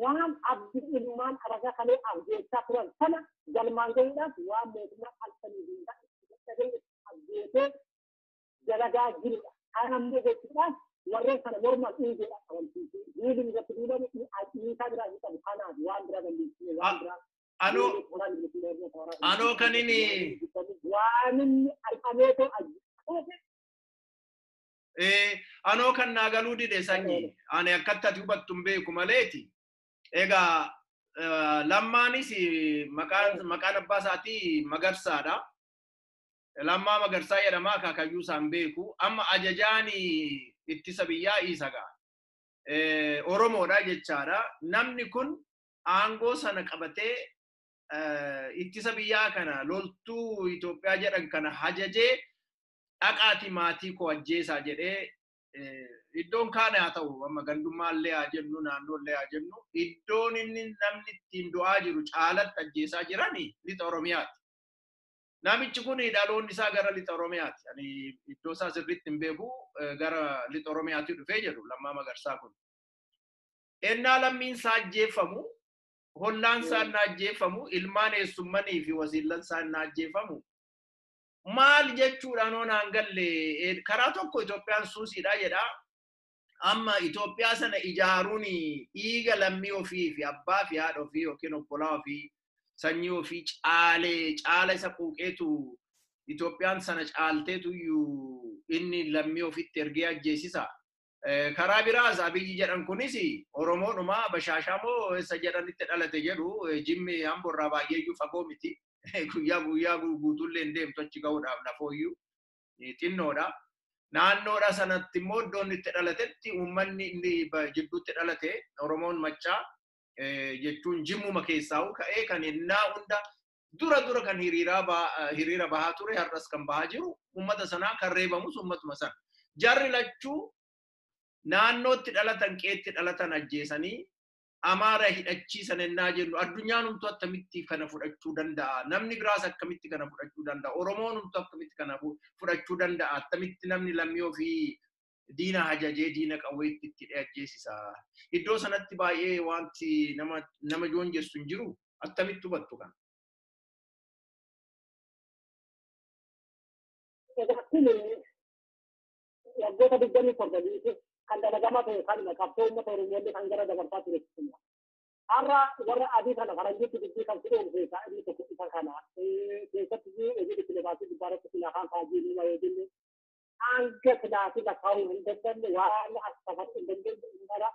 Speaker 2: waan abdii ilmaan aragaa kalee abdeechaa turan sana galmaan gahuudhaaf waan mootummaan halkanii diinaa abdeetee dalagaa jirudha. Kanammoo jechuudhaan warreen kana morma dhiigeedha qabansiisuu. Dhiigni irratti dhiibame dhiisaa biraa hin qabu. Kanaaf waan bira balleessine waan biraa.
Speaker 1: Anoo kan inni
Speaker 2: waan inni argameetoo ajjeesee.
Speaker 1: Anoo kan naa galuu dide sanyii. Ani akkatti ati hubattu hin beeku maleeti. Egaa lammaanis maqaan abbaa isaatii Magarsaadha. Lammaa Magarsaa jedhama akaakayyuu isaan beeku. Amma ajajaan ittisa biyyaa Isagaa. Oromoodha jechaadha. Namni kun aangoo sana qabatee ittisa biyyaa kana loltuu Itoophiyaa jedhan kana hajajee dhaqaati maatii koo ajjeesaa jedhee iddoon kaana haa ta'u amma gandummaallee haa jennu naannoollee haa jennu iddoon inni namni ittiin du'aa jiru caalatti ajjeesaa jirani lixa Oromiyaati. Namichi kun dhaloonni isaa gara lixa Oromiyaati. Ani iddoo isaa sirriitti hin beeku gara lixa Oromiyaatti dhufee jedhu Lammaa Magarsaa kun. Ennaa lammiin isaa ajjeefamu, hollaan isaa inni ajjeefamu, ilmaan eessummanii fi wasiillan isaa inni ajjeefamu. Maal jechuudhaan onaan galle karaa tokko Itoophiyaan suusiidha jedha. Amma Itoophiyaa sana ijaaruun dhiiga lammii ofii fi abbaa fi haadha ofii yookiin obbolaa ofii sanyii ofii caala isa quuqeetu Itoophiyaan sana caalteetu inni lammii ofiitti ergee ajjeesisa. Karaa biraas Abiyyi jedhan kunis Oromoodhuma Bashaashaa moo isa jedhanitti dhalate jedhu Jimmi Amboorraa baay'eeyyuu fagoo miti. Guyyaa guutuullee hin deemtu achi gahuudhaaf lafooyyuu xinnoodha. Naannoodha sanatti immoo iddoon itti dhalatetti uummanni inni jidduutti dhalate Oromoon Maccaa jechuun Jimmuma keessaa ka'ee kan innaa hunda dura kan hiriira bahaa ture har'as kan bahaa jiru uummata sanaa kan reebamus uummatuma sana. Jarri lachuu naannootti dhalatan qeetti dhalatan ajjeesanii Amaara hidhachiisan ennaa jennu addunyaan humtu akkamitti kana fudhachuu danda'a? Namni biraas akkamitti kana fudhachuu danda'a? Oromoon humtu akkamitti kana fudhachuu danda'a? Akkamitti namni lammii ofii diina hajajee diina qawweetti itti ajjeesisa? Iddoo sanatti baay'ee wanti nama joonjessu hin jiru. Akkamitti hubattu kana?
Speaker 2: Waggoota 27 kan dalagamaa ta'e kan qabsoo uummata Oromoo kan gara dabarsaa ture. Har'a warra adii kana faranjiitti dubbii kan fideen keessaa inni tokko isa kana keessatti hojii dippiloomaasii gubbaarratti filafaan kaajii nima yoo jenne hanga filaafii lakkaa'uu hin dandeenye waan as safar hin dandeenye imala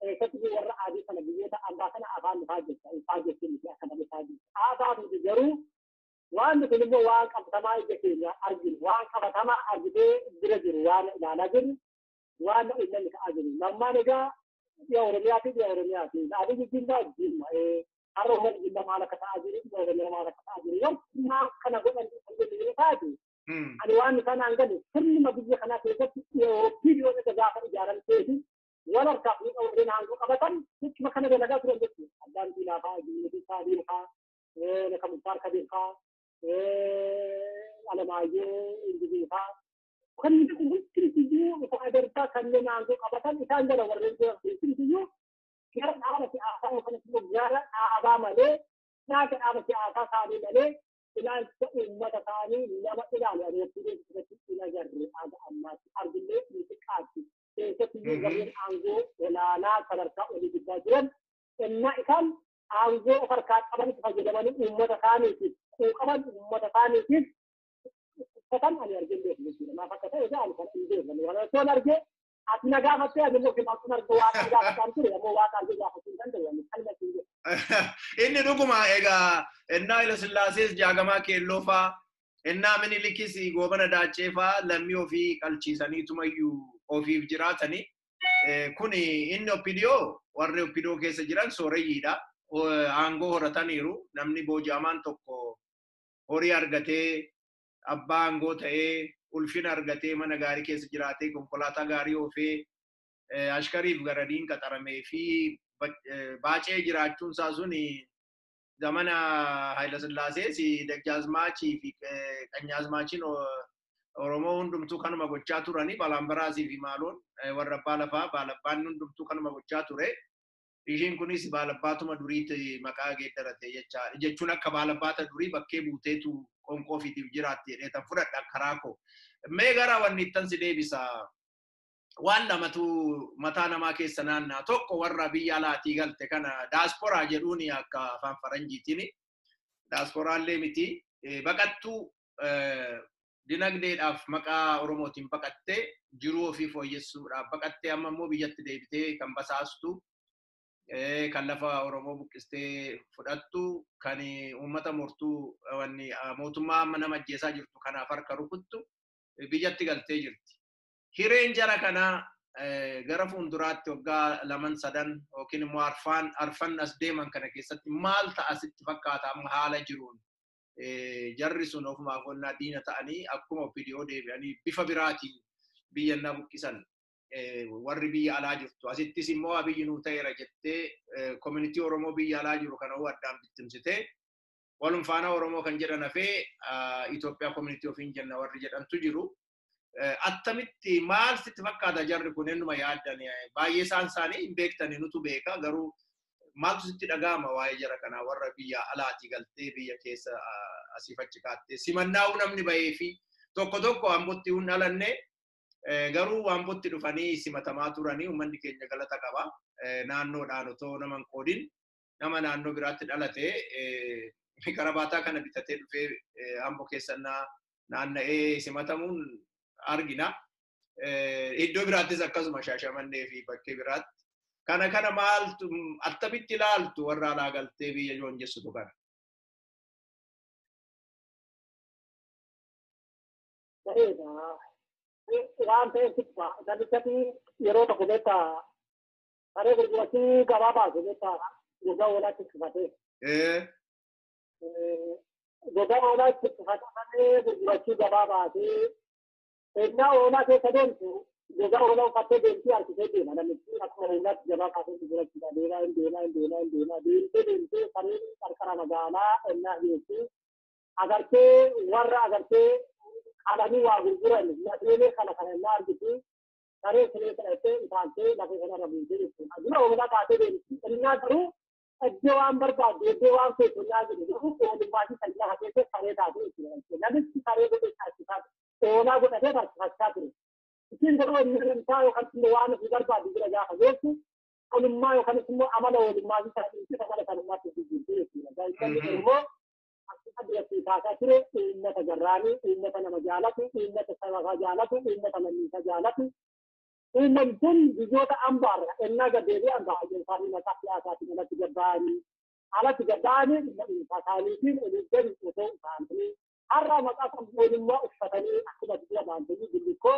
Speaker 2: keessatti warra adii kana biyyoota ambaa kana afaan ifaa jechuun akka nama isaa jiru. Haa garuu waan nuti immoo waan qabatamaa ija keenya arginu waan qabatamaa argitee bira jiru waan ilaalaa jiru waan uummanni ka'aa jiru. Lammaan egaa ya Oromiyaati. Adii jijjiirraa jimma. Har'a uummanni jimma maal akka ta'aa jiru, Oromiyaa maal akka ta'aa jiru. Yoo kana godhan kan jennu taate ani waan kanaan galu sirnuma biyya kanaa keessatti viidiyoon isa gaafa ijaaramteeti wal harkaaf ni qabu aangoo qabatan jechuudha kana dalagaa turan jechuudha. Abbaan diinaa fa'aa, Jimmii Saadiin fa'aa, Nakamusaar Kadir fa'aa, Alamaayyoo Ingilizii fa'aa. Kan hundi faayidaa kanneen aangoo qabatan isaan jala warreen jiran gara dhaaba siyaasaa yookaan immoo gara dhaabaa malee nyaata dhaaba siyaasaa isaanii malee ilaalcha uummata isaanii nama ilaalu adeemsuu keessatti ilajarre dhaaba ammaatti arginee ni xiqqaatti keessatti warreen aangoo olaanaa sadarkaa olii guddaa jiran innaa isaan aangoo of harkaa qabanitti fayyadamanii uummata isaaniitiif quuqaman uummata isaaniitiif kan ani argin deh begitu. Maka kata itu aku kan ide. Kalau itu lagi, aku naga macam ada mungkin aku naga wakan jaga kantor ya, mau wakan jaga kantor kan dia. Kan macam itu.
Speaker 1: Ini dukuma ega. Enna ila sillasis jagama kellofa. Enna menilikis gobana dachefa. Lammi ofi kalchisani tumayu ofi jiratani. Kuni inni opidio warre opidio keessa jiran sooreyyiidha. Aangoo horataniiru namni booji'amaan tokko horii argatee abbaan goo ta'ee ulfina argatee mana gaarii keessa jiraatee konkolaataa gaarii oofee ashkariif garadiin qaxaramee fi baacee jiraachuun isaa sun zamana Hayilasillaasee si Dajjaazmaachii fi Qanyaazmaachiin Oromoo hundumtuu kanuma gochaa turanii Balambaaraasii fi Maaloon warra abbaa lafaa baalabbaan hundumtuu kanuma gochaa ture. Ishiin kunis baalabbaatuma duriitti maqaa geeddarate jechuun akka baalabbaata durii bakkee buuteetu qonqoo ofiitiif jiraatti jedhee tan fudhadha karaa koo. Mee gara wanni ittan si deebisa. Waan lamatu mataa namaa keessa naannaa tokko warra biyya alaatii galte kana daasporaa jedhuun akka afaan faranjiitiin daasporaallee miti baqattuu dinagdeedhaaf maqaa Oromootiin baqattee jiruu ofii fooyyessuudhaaf baqattee amma immoo biyyatti deebitee kan basaastu kan lafa Oromoo buqqistee fudhattu kan uummata mortuu wanni mootummaa amma nama ajjeesaa jirtu kanaaf harka rukuttu biyyatti galtee jirti. Hireen jara kana gara fuulduraatti waggaa 2-3 yookiin immoo arfan as deeman kana keessatti maal ta'a sitti fakkaata amma haala jiruun jarri sun ofumaaf onnaa diina ta'anii akkuma viidiyoo deebi'anii bifa biraatiin biyya na buqqisan warri biyya alaa jirtu asittis immoo abiyyi nuu ta'eera jettee community Oromoo biyya alaa jiru kana addaan bittimsitee walum faana Oromoo kan jedhan hafee Itoophiyaa community ofiin jenna warri jedhantu jiru. Attamitti maal sitti fakkaata jarri kun ennuma yaaddan baay'ee isaan isaanii hin beektani nutu beeka garuu maaltu sitti dhaga'ama waa'ee jara kanaa warra biyya alaatii galtee biyya keessa asiif achi kaattee simannaa'uu namni bahee fi tokko Ambootti hin dhalanne garuu Ambootti dhufanii simatamaa turanii uummanni keenya galata qaba naannoodhaan otoo nama hin qoodin nama naannoo biraatti dhalate karabaataa kana bitatee dhufee Amboo keessannaa naanna'ee simatamuun argina. Iddoo biraattis akkasuma Shaashamannee fi bakkee biraatti. Kana maaltu attamitti ilaaltu warra alaa galtee biyya joonjessutu kana?
Speaker 2: Waan ta'eef galitti yeroo tokko beektaa saree gurgurachuu gabaa baase beektaa gogaa oolaatti uffatee. Gogaa oolaatti uffatee gurgurachuu gabaa baasee ennaa oolaa keessa deemtu gogaa oolaa uffattee deemtii harkisee deema namichi akkuma oolaatti gabaa baasee gurgurachuudha deemaa deemtee sareen qarqara magaalaa ennaa geessu agartee warra agartee qalanii waa gurguran mateelee kana ennaa argitu saree siree kadhattee isaantee lafee kanarra buutee jechuudha. Dura oolaa baasee deemti ennaa garuu iddoo waan barbaadde iddoo waan feetu ennaa jiru garuu oolummaatti kan lafa keessa saree taatee jechuudha. Namichi saree godhee taasisaa oolaa godhatee barsiifachaa ture. Isin garuu inni yookaan immoo waan ofii barbaadde jira gaafa geessu olummaa yookaan immoo amala olummaa fi sarbiinsi amala sanummaatti jijjiirtee jechuudha. Inni immoo akkuma biyyattii kaasaa ture uummata garraanii, uummata nama jaalatu, uummata sababa jaalatu, uummata lammiisa jaalatu. Uummanni kun biyyoota ambaarra ennaa gaddeebii ambaayyee isaanii maqaa siyaasaatiin alatti gabba'anii isaaniitiin oliiggadi osoo isaanii har'a maqaa sabboonummaa uffatanii akkuma biyya baantanii billikkoo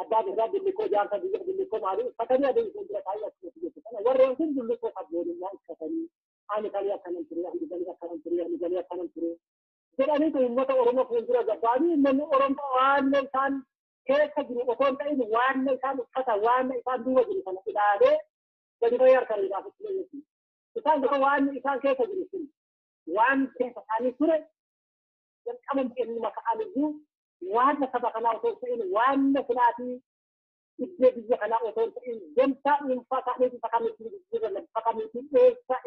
Speaker 2: abbaa birraa billikkoo jaarsa biyya billikkoo maalii uffatanii adeemsuu bira taa'ee akkuma biyya kana warreen kun billikkoo sabboonummaa uffatanii ani kalii akkanan ture ani galii akkanan ture ani galii akkanan ture jedhanii uummata Oromoo fuuldura gabba'anii uummanni Oromoo waan isaan keessa jiru osoo hin ta'in waan isaan uffatan waan isaan duuba jiru kana ilaalee gadi bahee harkaniidhaaf itti leeyyetti. Isaan garuu waan isaan keessa jiru sun waan keessa isaanii ture jalqaban ennuma ka'aniyyuu waan saba kanaa osoo hin ta'in waan filaatii iddoo biyya kanaa osoo hin ta'in gamtaa dhuunfaa isaaniitiin fakkaamiitiin jijjiirran fakkaamiitiin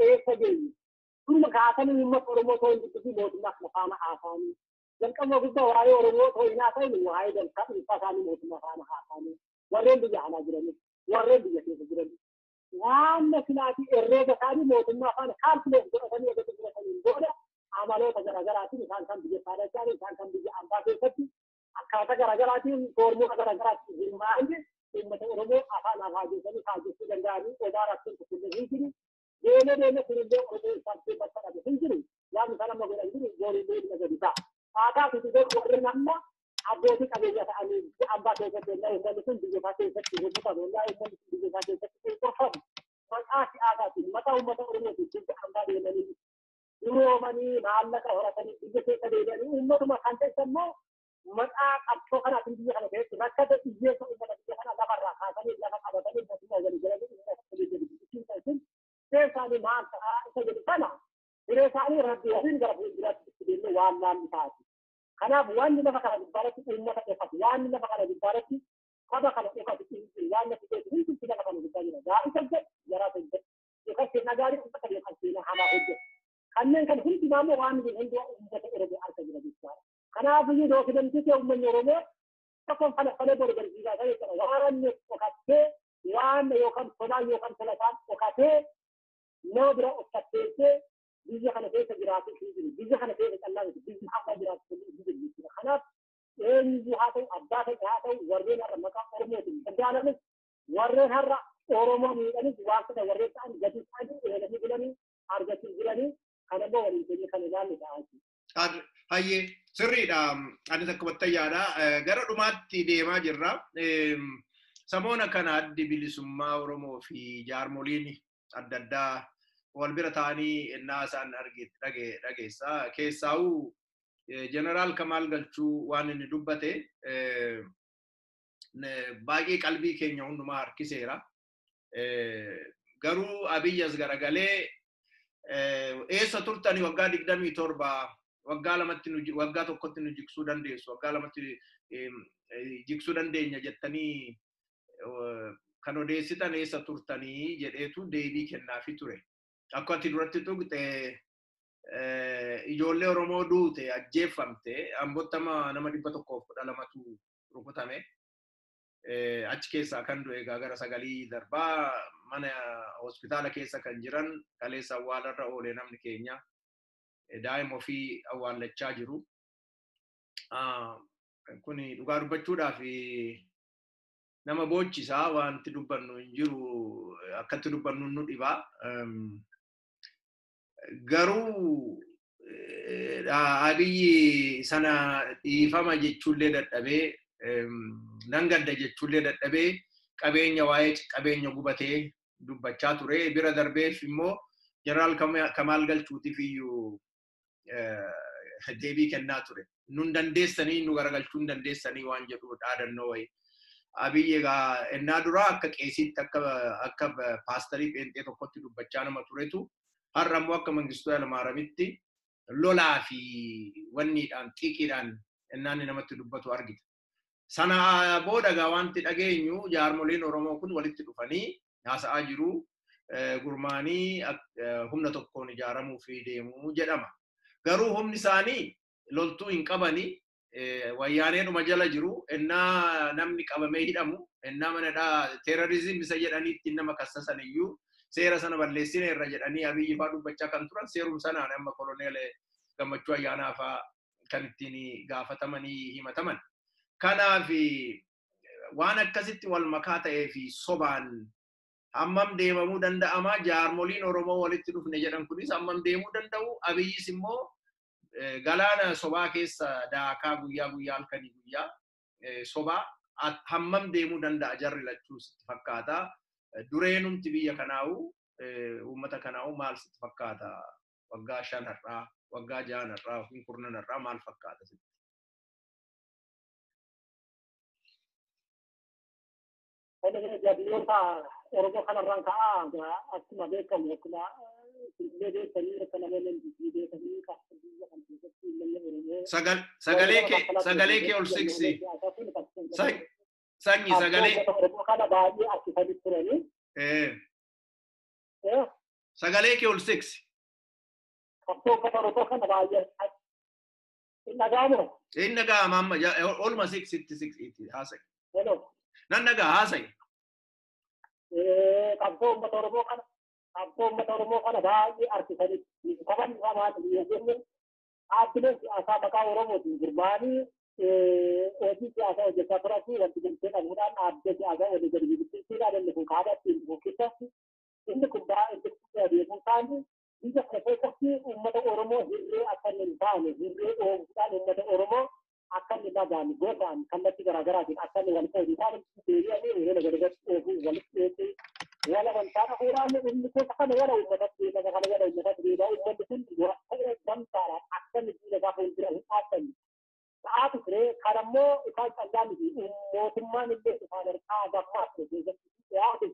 Speaker 2: eessa geenyu. Dhuma kaasanii uummata Oromoo osoo hin dubbisiin mootummaa kana faana haasaanii. Jalqaba guddaa waa'ee Oromoo osoo hin haasa'iin waa'ee gamtaa dhuunfaa isaanii mootummaa faana haasaanii. Warreen biyya alaa jiranis warreen biyya keessa jiranis. Waan filaatii herreega isaanii mootummaa faana kaalkuleet godhatanii eegatti godhataniin booda amaloota garaagaraatiin isaan kan biyya saadachaa isaan kan biyya ambaa keessatti akkaataa garaagaraatiin foormuudha garaagaraatiin hirmaa'anii uummata Oromoo afaan haasofsiisanii haasofsiisuu danda'anii odaa rakkoon tokko hin jiru. Deemee kunillee Oromoo isaan keessatti dhabe hin jiru. Waan isaan amma godhan jiru booriilee dhuma gadi ta'a. Aadaa fi biyyoota warreen amma abbootii qabeenya ta'anii ambaa keessatti ennaa uummanni kun biyyoota keessatti hojjetamu ennaa uummanni kun biyyoota keessatti qorfamu. Maqaa fi aadaatiin maqaa uummata Oromootiin biyya ambaa deemanii duroomanii maallaqa horatanii biyya keessa deemanii uummatuma kan keessa immoo maqaa qabsoo kanaatiin biyya kana keessatti rakkata ijjeessa uummata biyya kana lafarraa kaasanii lafa qabatanii mootummaa walii galanii isaanii maal ta'aa isa jedhu kana hiree isaanii rabbi waliin gara fuulduraatti itti deemnee waan naanni taati. Kanaaf waan lafa kana gubbaarratti uummata dhufatu waan lafa kana gubbaarratti saba kana dhufatu waan lafa keessatti hundi lafa kana gubbaa jira. Gaarii sajjat jaraa sajjat yookaan seenaa gaarii uffata yookaan seenaa hamaa hojjetu. Kanneen kan hundi naannoo waan hundi uummata Oromoo harka jira jechuudha. Kanaaf iyyuu dookimentii uummanni Oromoo tokkoon fala dorgomsiisaa ta'e jedha waan dhokattee waan yookaan tolaa yookaan tolataan dhokatee nama bira uffatteessee biyya kana keessa jiraatu biyya kana keessa callaa biyya haqaa jiraatu biyya jechuudha. Kanaaf eenyu haa ta'u abbaa ta'e haa ta'u warreen har'a maqaa Oromootiin gargaaranis warreen har'a Oromoo miidhanis waan kana warreen ta'an gadi isaanii eelanii bulanii argachuu jiranii kana immoo waliin keenya kan ilaallu ta'aa.
Speaker 1: Hayyee sirriidha. Ani takka battayyaadha. Gara dhumaatti deemaa jirra. Samoona kana addi bilisummaa Oromoo fi jaarmoliin adda addaa wal bira ta'anii innaa isaan dhageessa. Keessaa'uu Jeneraal Kamaal Galchuu waan inni dubbate baay'ee qalbii keenya hundumaa harkiseera. Garuu Abiyyas garagalee eessa turtanii waggaa 27 waggaa tokkotti nu jigsuu dandeessu waggaa lamatti jigsuu dandeenya jettanii kan odeessitan eessa turtanii jedheetu deebii kennaafi ture. Akka ati duratti tuqxe ijoollee Oromoo duute ajjeeffamte ambottama nama 112tu rukutame achi keessaa kan du'e gara 9 darbaa mana hospitaala keessa kan jiran kaleessa awwaalarra oolee namni keenya daa'ima ofii awwaallachaa jiru. Kuni dhugaa dubbachuudhaaf nama boochisaa wanti dubbannu hin jiru akkatti dubbannu nu dhibaa. Garuu Abiyyi sana dhiifama jechuullee dadhabee nan gadda jechuullee dadhabee qabeenya waa'ee qabeenya gubatee dubbachaa ture. Bira darbeef immoo Jeneraal Kamaal Galchuutiif iyyuu deebii kennaa ture. Nun dandeessanii nu garagalchuu hin dandeessanii waan jedhu dhaadannoo wayii. Abiyyi egaa ennaa duraa akka qeesiitti akka paastarii pheenxee tokkotti dubbachaa nama turetu har'a immoo akka Mangistuu Hayilamaariyamitti lolaa fi wanniidhaan xiiqiidhaan ennaanni namatti dubbatu argita. Sana booda egaa wanti dhageenyu jaarmoliin Oromoo kun walitti dhufanii haasa'aa jiru. Gurmaanii humna tokkoon ijaaramuu fi deemuu jedhama. Garuu humni isaanii loltuu hin qabanii wayyaaneedhuma jala jiru. Ennaa namni qabamee hidhamu ennaa manadhaa teerorizimii isa jedhaniitti nama kassasan iyyuu seera sana balleessine irra jedhanii Abiyyi fa'aa dubbachaa kan turan seerum sanaan amma koloneel Gammachuu Ayyaanaa fa'aa kan ittiin gaafatamanii himataman. Kanaaf waan akkasitti wal makaa ta'ee fi sobaan hammam deemamuu danda'ama. Jaarmoliin Oromoo walitti dhufne jedhan kunis hammam deemuu danda'u. Abiyyis immoo galaana sobaa keessa daakaa guyyaa halkanii guyyaa sobaa hammam deemuu danda'a jarri lachuu sitti fakkaata. Dureenumti biyya kanaa'u uummata kanaa'u maal sitti fakkaata? Waggaa 5 har'aa, waggaa 6 har'aa, yookiin 10 har'aa maal fakkaata sitti?
Speaker 2: Jabiyyoota Oromoo kanarraan ka'aa akkuma beekamu akkuma Finfinnee sanii akka namoonni Finfinnee sanii biyya kan keessatti illee Oromoo
Speaker 1: sagalee kee ol siksi. Sanyi sagalee
Speaker 2: Oromoo kana baay'ee akkasatti turanii.
Speaker 1: Sagalee kee ol siksi.
Speaker 2: Qabsoon Oromoo kana baay'ee dhaga'amu.
Speaker 1: Inni dhaga'ama amma olma siksitti haasa'e. Nan dhagaa haasa'e.
Speaker 2: Qabsoon Oromoo kana baay'ee harkisanii qaban isaa maal jenne dhaabbileen siyaasaa maqaa Oromootiin gurmaa'anii hojii siyaasaa hojjechaa turanii wanti galtee qabuudhaan dhaabbilee siyaasaa walii gadi bibilchiisuudhaan inni kun kaadhaa ittiin bukkisatti inni kun baay'ee deemuu isaanii biyya kana keessatti uummata Oromoo hirree akka inni hin taane hirree oomishuudhaan uummata Oromoo akka inni nagaan goosaan kallattii garaagaraatiin akka inni walitti hojjetaan deebi'anii yeroo gargaaratti oofuu walitti dheessee wala wantaadha fuudhaan inni keessa kana wala uummatatti kana wala uummatatti deebi'aa uummanni kun gamtaadhaan akka inni diina gaafa hin jiran hin dhaabbanne Sa'aatu ture kanammoo isaan callaan mootummaan illee isaan harkaa gammaa ture keessatti dhiyaatu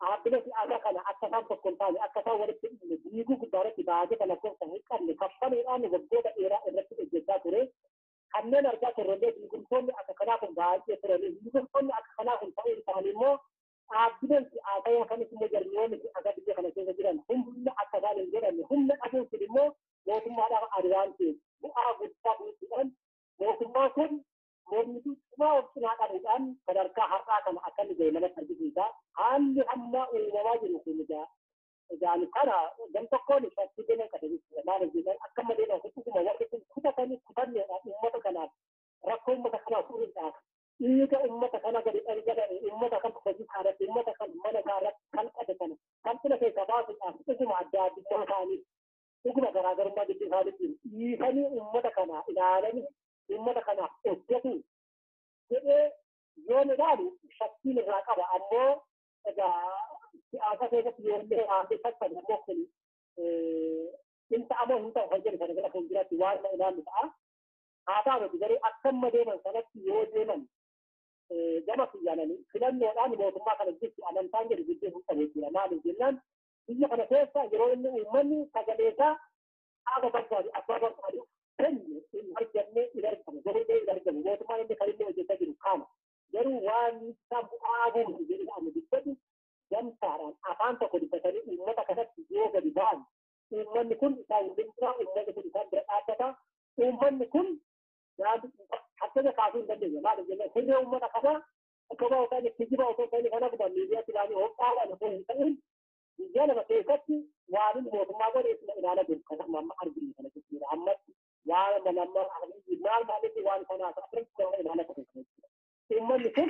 Speaker 2: dhaabbilee siyaasaa kana akka isaan tokko hin taane akka isaan walitti dhufne diiguu guddaarratti baay'ee kana keessa hin qabne kaffaluudhaan waggoota dheeraa irratti hojjechaa ture. Kanneen argaa turrellee diigumtoonni akka kanaa kun baay'ee turanii diigumtoonni akka kanaa kun ta'uu isaanii immoo dhaabbileen siyaasaa yookanis immoo jarmiyoonni siyaasaa biyya kana keessa jiran humna akka isaan hin jedhamne humna dhabuutiin immoo mootummaadhaaf advaanteej bu'aa guddaa buusuudhaan mootummaan kun mormituu cimaa of cinaa qabuudhaan sadarkaa har'aa kana akka inni ga'e namatti argisiisa. Haalli amma uumamaa jiru kun egaan kana gam tokkoon shakkii deeman qaba jechuudha. Maaliif jennaan akka malee dhuguma warri kun kutatanii kutanneedhaan uummata kanaaf rakkoo uummata kanaaf furuudhaaf dhiiga uummata kana gadi dhangala'e uummata kan hojii isaarratti uummata kan mana isaarratti kan qabe kana kan fila keessaa baasuudhaaf dhuguma adda addummaa isaanii dhuguma garaagarummaa gidduu isaaniitiin dhiisanii uummata kana ilaalanii uummata kanaaf hojjetu jedhee yoon ilaalu shakkiin irraa qaba. Ammoo egaa siyaasa keessatti yoollee haasee fakkan immoo kun ta'amoo hin ta'u hojjetu kana gara fuulduraatti waan na ilaallu ta'a. Haa ta'u garuu akka amma deeman sanatti yoo deeman gama fiyyaananii filannoodhaan mootummaa kana jechi amantaan jedhu gidduu hin qabu jechuudha. Maaliif jennaan biyya kana keessa yeroo inni uummanni sagaleesaa haala barbaadu abbaa barbaadu kennu hin arganne hin argamu garuu hin argamu mootummaan inni kan inni hojjechaa jiru kana garuu waan isaan bu'aa buusu jedhu amma dubbatu gamtaadhaan afaan tokko dubbatanii uummata kanatti yoo gadi ba'an uummanni kun isaan waliin uummanni kun isaan bira dhaabbata uummanni kun akkana kaasuu hin dandeenye maaliif jennaan sirrii uummata kanaa akka ba'uutaan kijiba osoo ta'anii kana guban miidiyaatti ilaanii hophaadhaan osoo hin ta'in biyya lama keessatti waan inni mootummaa godheessuma ilaala jiru kan amma arginu kana jechuudha. Ammatti waan lamma maal maalitti waan kanaa akka ilaala kan jechuudha. Uummanni kun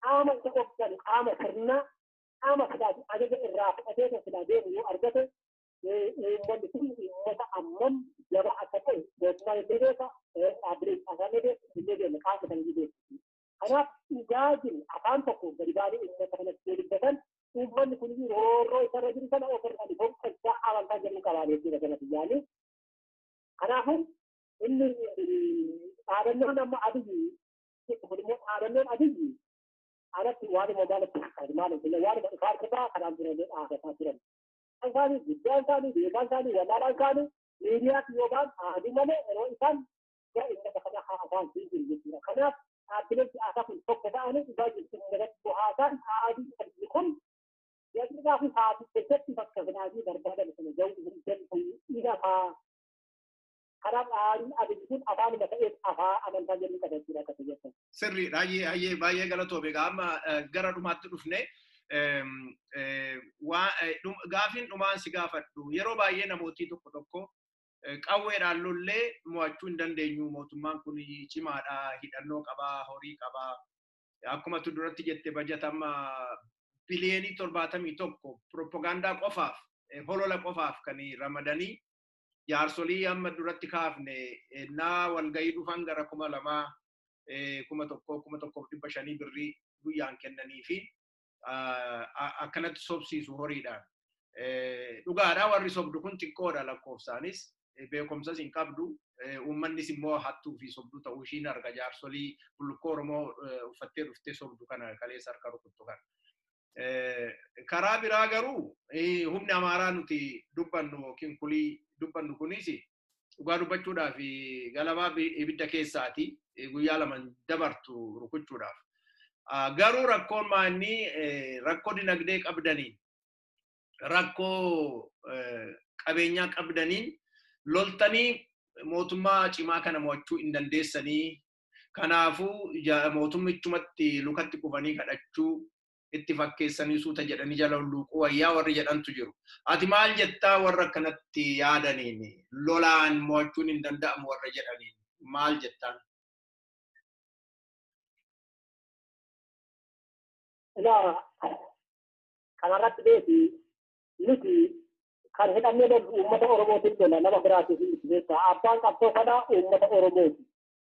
Speaker 2: qaama isa qophan qaama sirnaa qaama sidaati ajaja irraa fudhatee kan sidaa deemu yoo argate uummanni kun uummata ammam jaba akka ta'e mootummaa illee beeka dhaabbilee siyaasaa illee beeka qaama kan beeku. Kanaaf dhugaa jiru afaan tokko gadi baanii uummata kanatti dubbatan uummanni kun roorroo isarra jiru sana ofirraa boqochaa amantaa jedhu qabaanii jechuudha kana biyyaanii. Kanaafuu inni dhaadannoon amma adiyyi kun immoo dhaadannoon adiyyi alatti waanuma maalatti fakkaatu maaliif jennaan waanuma ifaan irraa kanaan durallee dhaabbataa turan. Isaanii guddaan isaanii beekaan isaanii walaalaan isaanii miidiyaatti yookaan adii malee yeroo isaan gara uummata kana haasaan hin jiru jechuudha. Kanaaf dhaabbileen siyaasaa kun tokko ta'anii dhugaa jirtu irratti bu'aasaan adii kun Yadda fi haati keessatti bakka binaafii barbaadan sana ga'uu hin danda'u dhiira fa'aa karaa dhaaliin abidduun afaan ta'eef afaa amantaa jedhu qabachuudha akka tajaajila.
Speaker 1: Sirri baay'ee galatoome amma gara dhumaatti dhufne gaafiin dhumaan si gaafadhu yeroo baay'ee namootii tokko qawweedhaan lollee mo'achuu hin dandeenyu mootummaan kun cimaadha hidhannoo qabaa horii qabaa akkuma tu duratti jette bajatamma biliyoonii 71 propagaandaa qofaaf holola qofaaf kan ramadanii jaarsolii amma duratti kaafne naa walgayii dhufan gara 2,000 1,500 birrii guyyaan kennanii fi akkanatti sobsiisu horiidhaan. Dhugaadhaa warri sobdu kun xiqqoodha lakkoofsaanis beekumsas hin qabdu uummannis immoo hattuu fi sobdu ta'uu ishiin arga jaarsolii bullukkoo Oromoo uffattee dhuftee sobdu kana kaleessa harka rukuttu kana. Karaa biraa garuu humni amaaraa nuti dubbannu yookiin kulii dubbannu kunis dhugaa dubbachuudhaaf galabaa ibidda keessaati guyyaa lama dabartu rukuchuudhaaf. Garuu rakkoon maanni rakkoo dinagdee qabdaniin rakkoo qabeenyaa qabdaniin loltanii mootummaa cimaa kana mo'achuu hin dandeessanii kanaafuu mootummichumatti lukatti kufanii kadhachuu itti fakkeessanii suuta jedhanii jala luuquu wayyaa warri jedhantu jiru. Ati maal jettaa warra kanatti yaadaniin lolaan mo'achuun hin danda'amu warra jedhaniin maal jettaan?
Speaker 2: Kanarratti beeki nuti kan hidhamne uummata Oromootiin lola nama biraatiif hin beektaa abbaan qabsoo kanaa uummata Oromooti.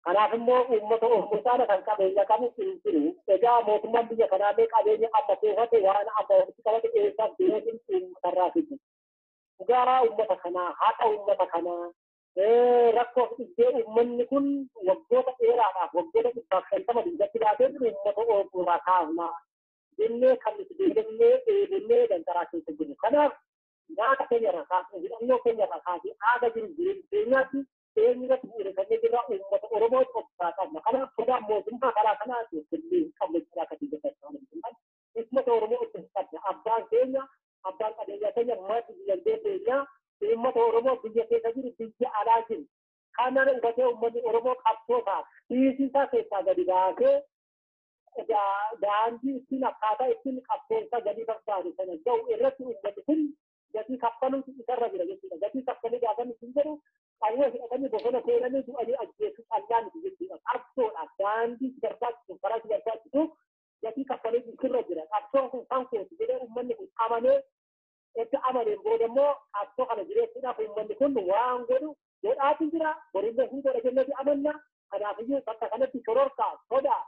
Speaker 2: Kanaaf immoo uummata Oromoo sana kan qabeenya qabu hin jiru. Egaa mootummaan biyya kanaallee qabeenya amma kuufate waan amma walitti qabate eessaaf deemuun uummatarraa fidu. Dhugaa uummata kanaa haqa uummata kanaa rakkoo iddoo uummanni kun waggoota dheeraadhaaf waggoota dhibbaaf shantama duubatti laatee jiru uummata Oromoo kaafna jennee kan nuti deemnee danqaraa keessa jiru. Kanaaf nyaata keenya irraa kaasee hidhannoo keenya irraa kaasee aadaa jiru jireenyaatti eenyuratti bu'uureffannee jirra uummata Oromoo qofaa qabna. Kanaaf sodaa mootummaa karaa kanaa keessatti qabna jechuudha akka biyya uummata Oromoo itti qabna. Abbaan keenya abbaan qabeenyaa keenya maatii diinagdee keenyaa uummata Oromoo biyya keessa jiru biyya alaa jiru. Kanaan hubatee uummanni Oromoo qabsootaa dhiisisaa keessaa gadi baasee daandii ittiin akkaataa ittiin qabsoosaa gadi barbaadu sana ga'u irratti uummanni kun gatii kaffaluutu isarra jira jechuudha. Gatii kaffalii gaafa nuti jedhu qawwee hidhatanii bosona seenanii du'anii ajjeesuu callaa miti jechuudha. Qabsoodha daandii barbaachisu karaa barbaachisu gatii kaffalii isirra jira. Qabsoon kun kan kooti jedhee uummanni kun amanee itti amaneen booda immoo qabsoo kana jireessuudhaaf uummanni kun waan godhaatu jira. Borillee hin godha jennee amanna. Kanaafiyyuu bakka kanatti shororkaa sodaa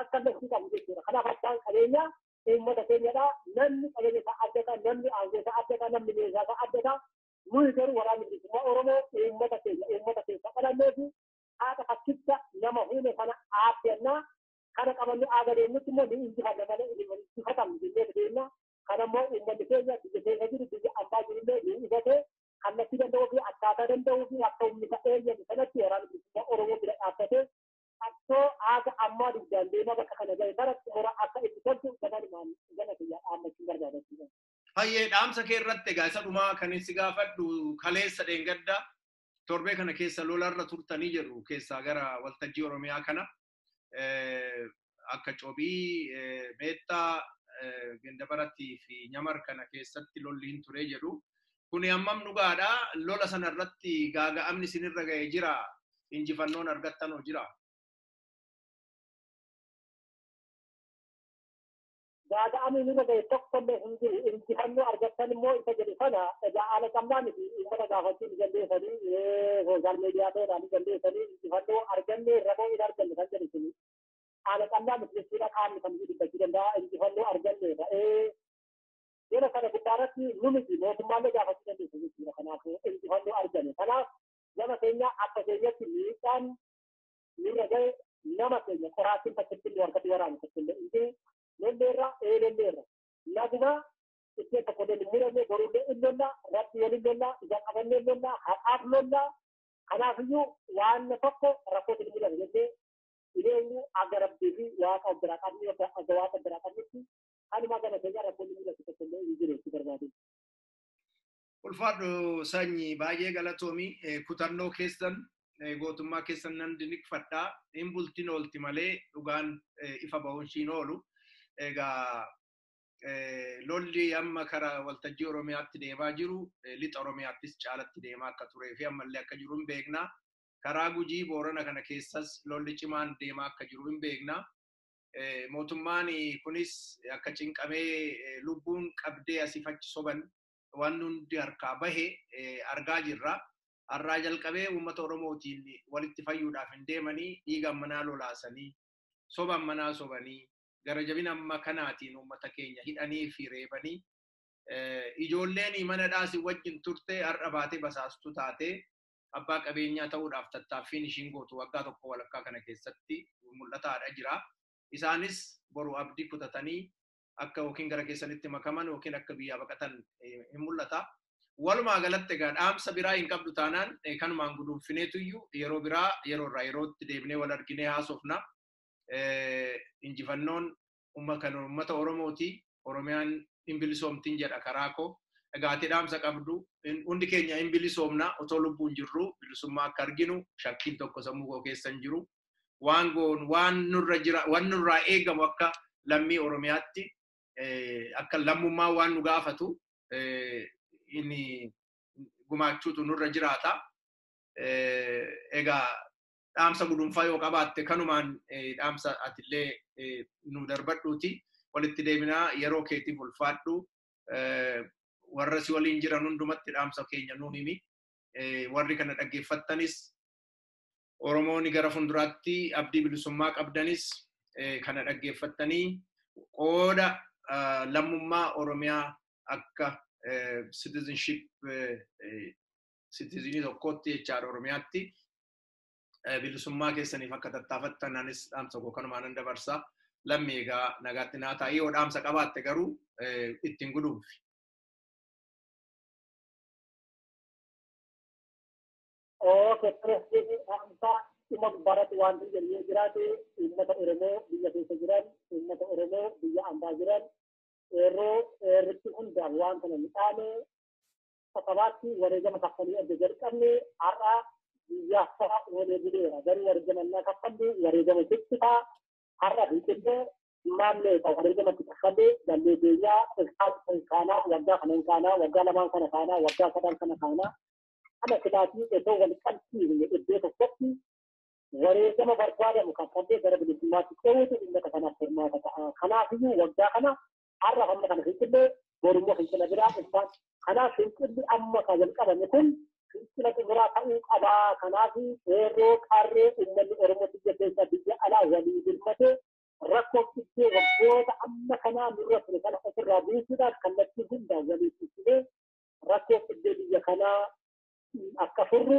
Speaker 2: akka lafti qabu jechuudha. Kanaaf abbaan qabeenyaa uummata keenyadha. Namni qabeenya isaa addata, namni aangoo isaa addata, namni meeshaa isaa addata. Nuyi garuu waraanni bilisummaa Oromoo uummata keessa qalannee fi haadha fakkicha nama hume kana aabbannaa kana qabannu aadaa deemnutti immoo ni injifanna malee injifatamnu jennee deemna. Kana immoo uummanni keenya biyya keessa jiru biyya ambaa jirullee ni hubatee kallattii danda'uu fi akkaataa danda'uu fi akka humni ta'ee jedhu sanatti waraanni bilisummaa Oromoo bira dhaabbatee qabsoo aadaa ammaa dugdaan deemaa bakka kana gahe baratti hora akka itti tolchu ganalumaan gana kiyyaa dhaabbachuu barbaadachuudha.
Speaker 1: Hayyee dhaamsa kee irratti egaa isa dhumaa kan si gaafadhu kaleessa dheengadda torbee kana keessa lolarra turtanii jedhu keessaa gara waltajjii Oromiyaa kana akka Cobii Meettaa Gendabarattii fi Nyamar kana keessatti lolli hin ture jedhu. Kuni hammam dhugaadha lola sana irratti gaaga'amni isinirra ga'ee jira injifannoon argattanoo jira.
Speaker 2: Gaaga'amni nurra ga'e tokkollee hin jiru injifannoo argattan immoo isa jedhu kana egaa haala qabnaa miti uummata gaafachuu ni dandeessanii sooshaal miidiyaa ta'eedhaan ni dandeessanii injifannoo arganne ramoo hin arganne kan jedhu suni haala qabnaa miti jechuudha qaamni kan dubbachuu danda'a injifannoo arganne ta'ee yeroo kana gubbaarratti nu miti mootummaallee gaafachuu dandeessu jechuudha. Kanaaf injifannoo arganne. Kanaaf nama keenya akka keenyatti miidhaan nurra ga'e nama keenya qoraattiin fakkiitti nu harkatti waraanu fakkiillee injii lolleerra eelolleerra naguma itti tokko lolli murannee borullee illolla rabbi waliin lolla ija qabannee lolla haqaaf lolla. Kanaafiyyuu waan tokko rakkoo hin mudatu jennee ileenyu aga rabbii fi waaqa biraa qabni aga waaqa biraa qabnitti kanuma gana keenya rakkoo hin mudatu tokkollee hin jireessu barbaadu.
Speaker 1: Ulfaadhu Sanyii baay'ee galatoomii kutannoo keessan gootummaa keessan nan dinqifadhaa hin bultiin oolti malee dhugaan ifa ba'uun siin oolu. Egaa lolli amma karaa waltajjii Oromiyaatti deemaa jiru lixa Oromiyaattis caalatti deemaa akka turee fi ammallee akka jiru hin beekna. Karaa Gujii Boorana kana keessas lolli cimaan deemaa akka jiru hin beekna. Mootummaan kunis akka cinqamee lubbuun qabdee asii fachi soban waan hundi harkaa bahe argaa jirra. Har'aa jalqabee uummata Oromootiin walitti fayyuudhaaf hin deemanii dhiigaan manaa lolaasanii soban manaa sobanii gara jabina amma kanaatiin uummata keenya hidhanii fi reebanii ijoolleen mana dhaasii wajjin turte har'a baatee basaastuu taate abbaa qabeenyaa ta'uudhaaf tattaaffiin ishiin gootu waggaa tokko walakkaa kana keessatti mul'ataadha jira. Isaanis boru abdii kutatanii akka yookiin gara keessanitti makaman yookiin akka biyyaa baqatan hin mul'ata. Walumaa galatti egaa dhaamsa biraa hin qabdu taanaan kanumaan guduunfineetuyyuu yeroo biraa yeroorraa yerootti deebinee wal arginee haasofna. Injifannoon uummata Oromooti. Oromiyaan hin bilisoomtiin jedha karaa koo. Egaa ati dhaamsa qabdu hundi keenya hin bilisoomna otoo lubbuun jirru bilisummaa akka arginu shakkiin tokko sammuu koo keessa hin jiru. Waan nurraa eegamu akka lammii Oromiyaatti akka lammummaa waan nu gaafatu inni gumaachuutu nurra jiraata. Egaa dhaamsa gudunfaa yoo qabaatte kanumaan dhaamsa atillee nu darbadhuuti walitti deebinaa yeroo keetiif ulfaadhu warra si waliin jiran hundumatti dhaamsa keenya nuun himi. Warri kana dhaggeeffattanis Oromooni gara fuulduraatti abdii bilisummaa qabdanis kana dhaggeeffattanii qooda lammummaa Oromiyaa akka citizenship citizenii tokkotti jechaadha Oromiyaatti. Bilisummaa keessaniif akka tattaafattan anis dhaamsa koo kanumaan nan dabarsa. Lammii egaa nagaatti naa taa'ee yoo dhaamsa qabaatte garuu ittiin guduunfi.
Speaker 2: Presidenti dhaamsa dhimma gubbaarratti wanti jennee jiraate uummata Oromoo biyya keessa jiran, uummata Oromoo biyya ambaa jiran, yeroo irratti hundaan waan kana midhaane sabaatti wareegama kaffalii adda jalqabne har'a biyyaaf ta'a walee buleera. Garuu wareegamannaa kaffallee wareegama jechifaa har'a biqillee maallee wareegamatti kaffallee gallee biyyaa kaanaa waggaa kana kaanaa waggaa lamaan kana kaanaa waggaa sadan kana kaanaa ana kilaatii etoo wal qalbiin iddoo tokkotti wareegama barbaadamu kaffallee gara bilisummaatti ce'uutu uummata kanaaf hirmaata ta'a. Kanaafiyyuu waggaa kana har'a hamma kana fincillee borummoo fincila biraa dhufaan kanaaf fincilli amma kan jalqabame kun fincila biraa ta'uu qabaa. Kanaaf yeroo qarree uummanni Oromoo biyya keessa biyya alaa walii birmate rakkoo fittee waggoota amma kanaa nurra ture kana ofirraa buusuudhaan kallattii hundaan walii fittee rakkoo fittee biyya kanaa akka furru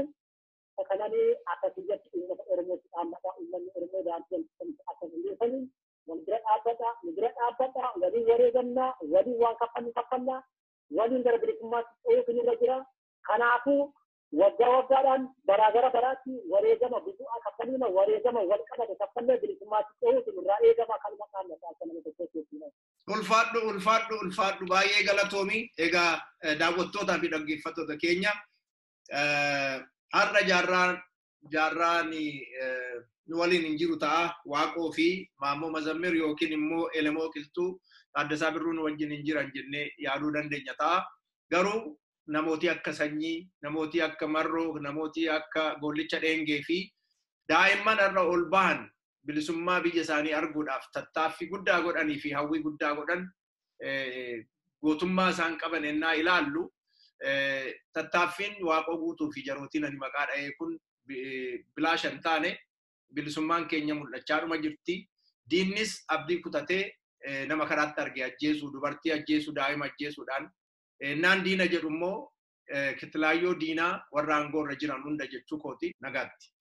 Speaker 2: kananii akka biyyatti uummata Oromootti dhaabbata uummanni Oromoo daanteen akka hundeessanii wal bira dhaabbata waliin wareegannaa waliin waan kaffannaa waliin gara bilisummaatti ce'uutu nurra jira. Kanaafuu waggaa waggaadhaan baraa baraatti wareegama bu'aa kaffaliina wareegama wal qabate kaffallee bilisummaatti ce'uutu nurraa eegama kan maqaan isaa akka nama tokkotti.
Speaker 1: Ulfaadhu baay'ee galatoomi. Egaa daawwattootaa fi dhaggeeffattoota keenya har'a jaarraan nu waliin hin jiru ta'a Waaqoo fi Maammoo Mazammir yookiin immoo Elemoo Qilxuu Taaddasaa Birruu nu wajjin hin jiran jennee yaaduu dandeenya ta'a. Garuu namooti akka Sanyii, namooti akka Marroo, namooti akka Gollicha Dheengee fi daa'imman irra ol bahan bilisummaa biyya isaanii arguudhaaf tattaaffii guddaa godhanii fi hawwii guddaa godhan gootummaa isaan qaban ennaa ilaallu tattaaffiin Waaqoo guutuu fi jarootiin ani maqaa dha'ee kun bilaasha hin taane bilisummaan keenya mul'achaadhuma jirti. Diinnis abdii kutatee nama karaatti arge ajjeesuu, dubartii ajjeesuu, daa'ima ajjeesuudhaan naan diina jedhu immoo kitilaayyoo diinaa warra aangoo irra jiran hunda jechuu kooti nagaatti.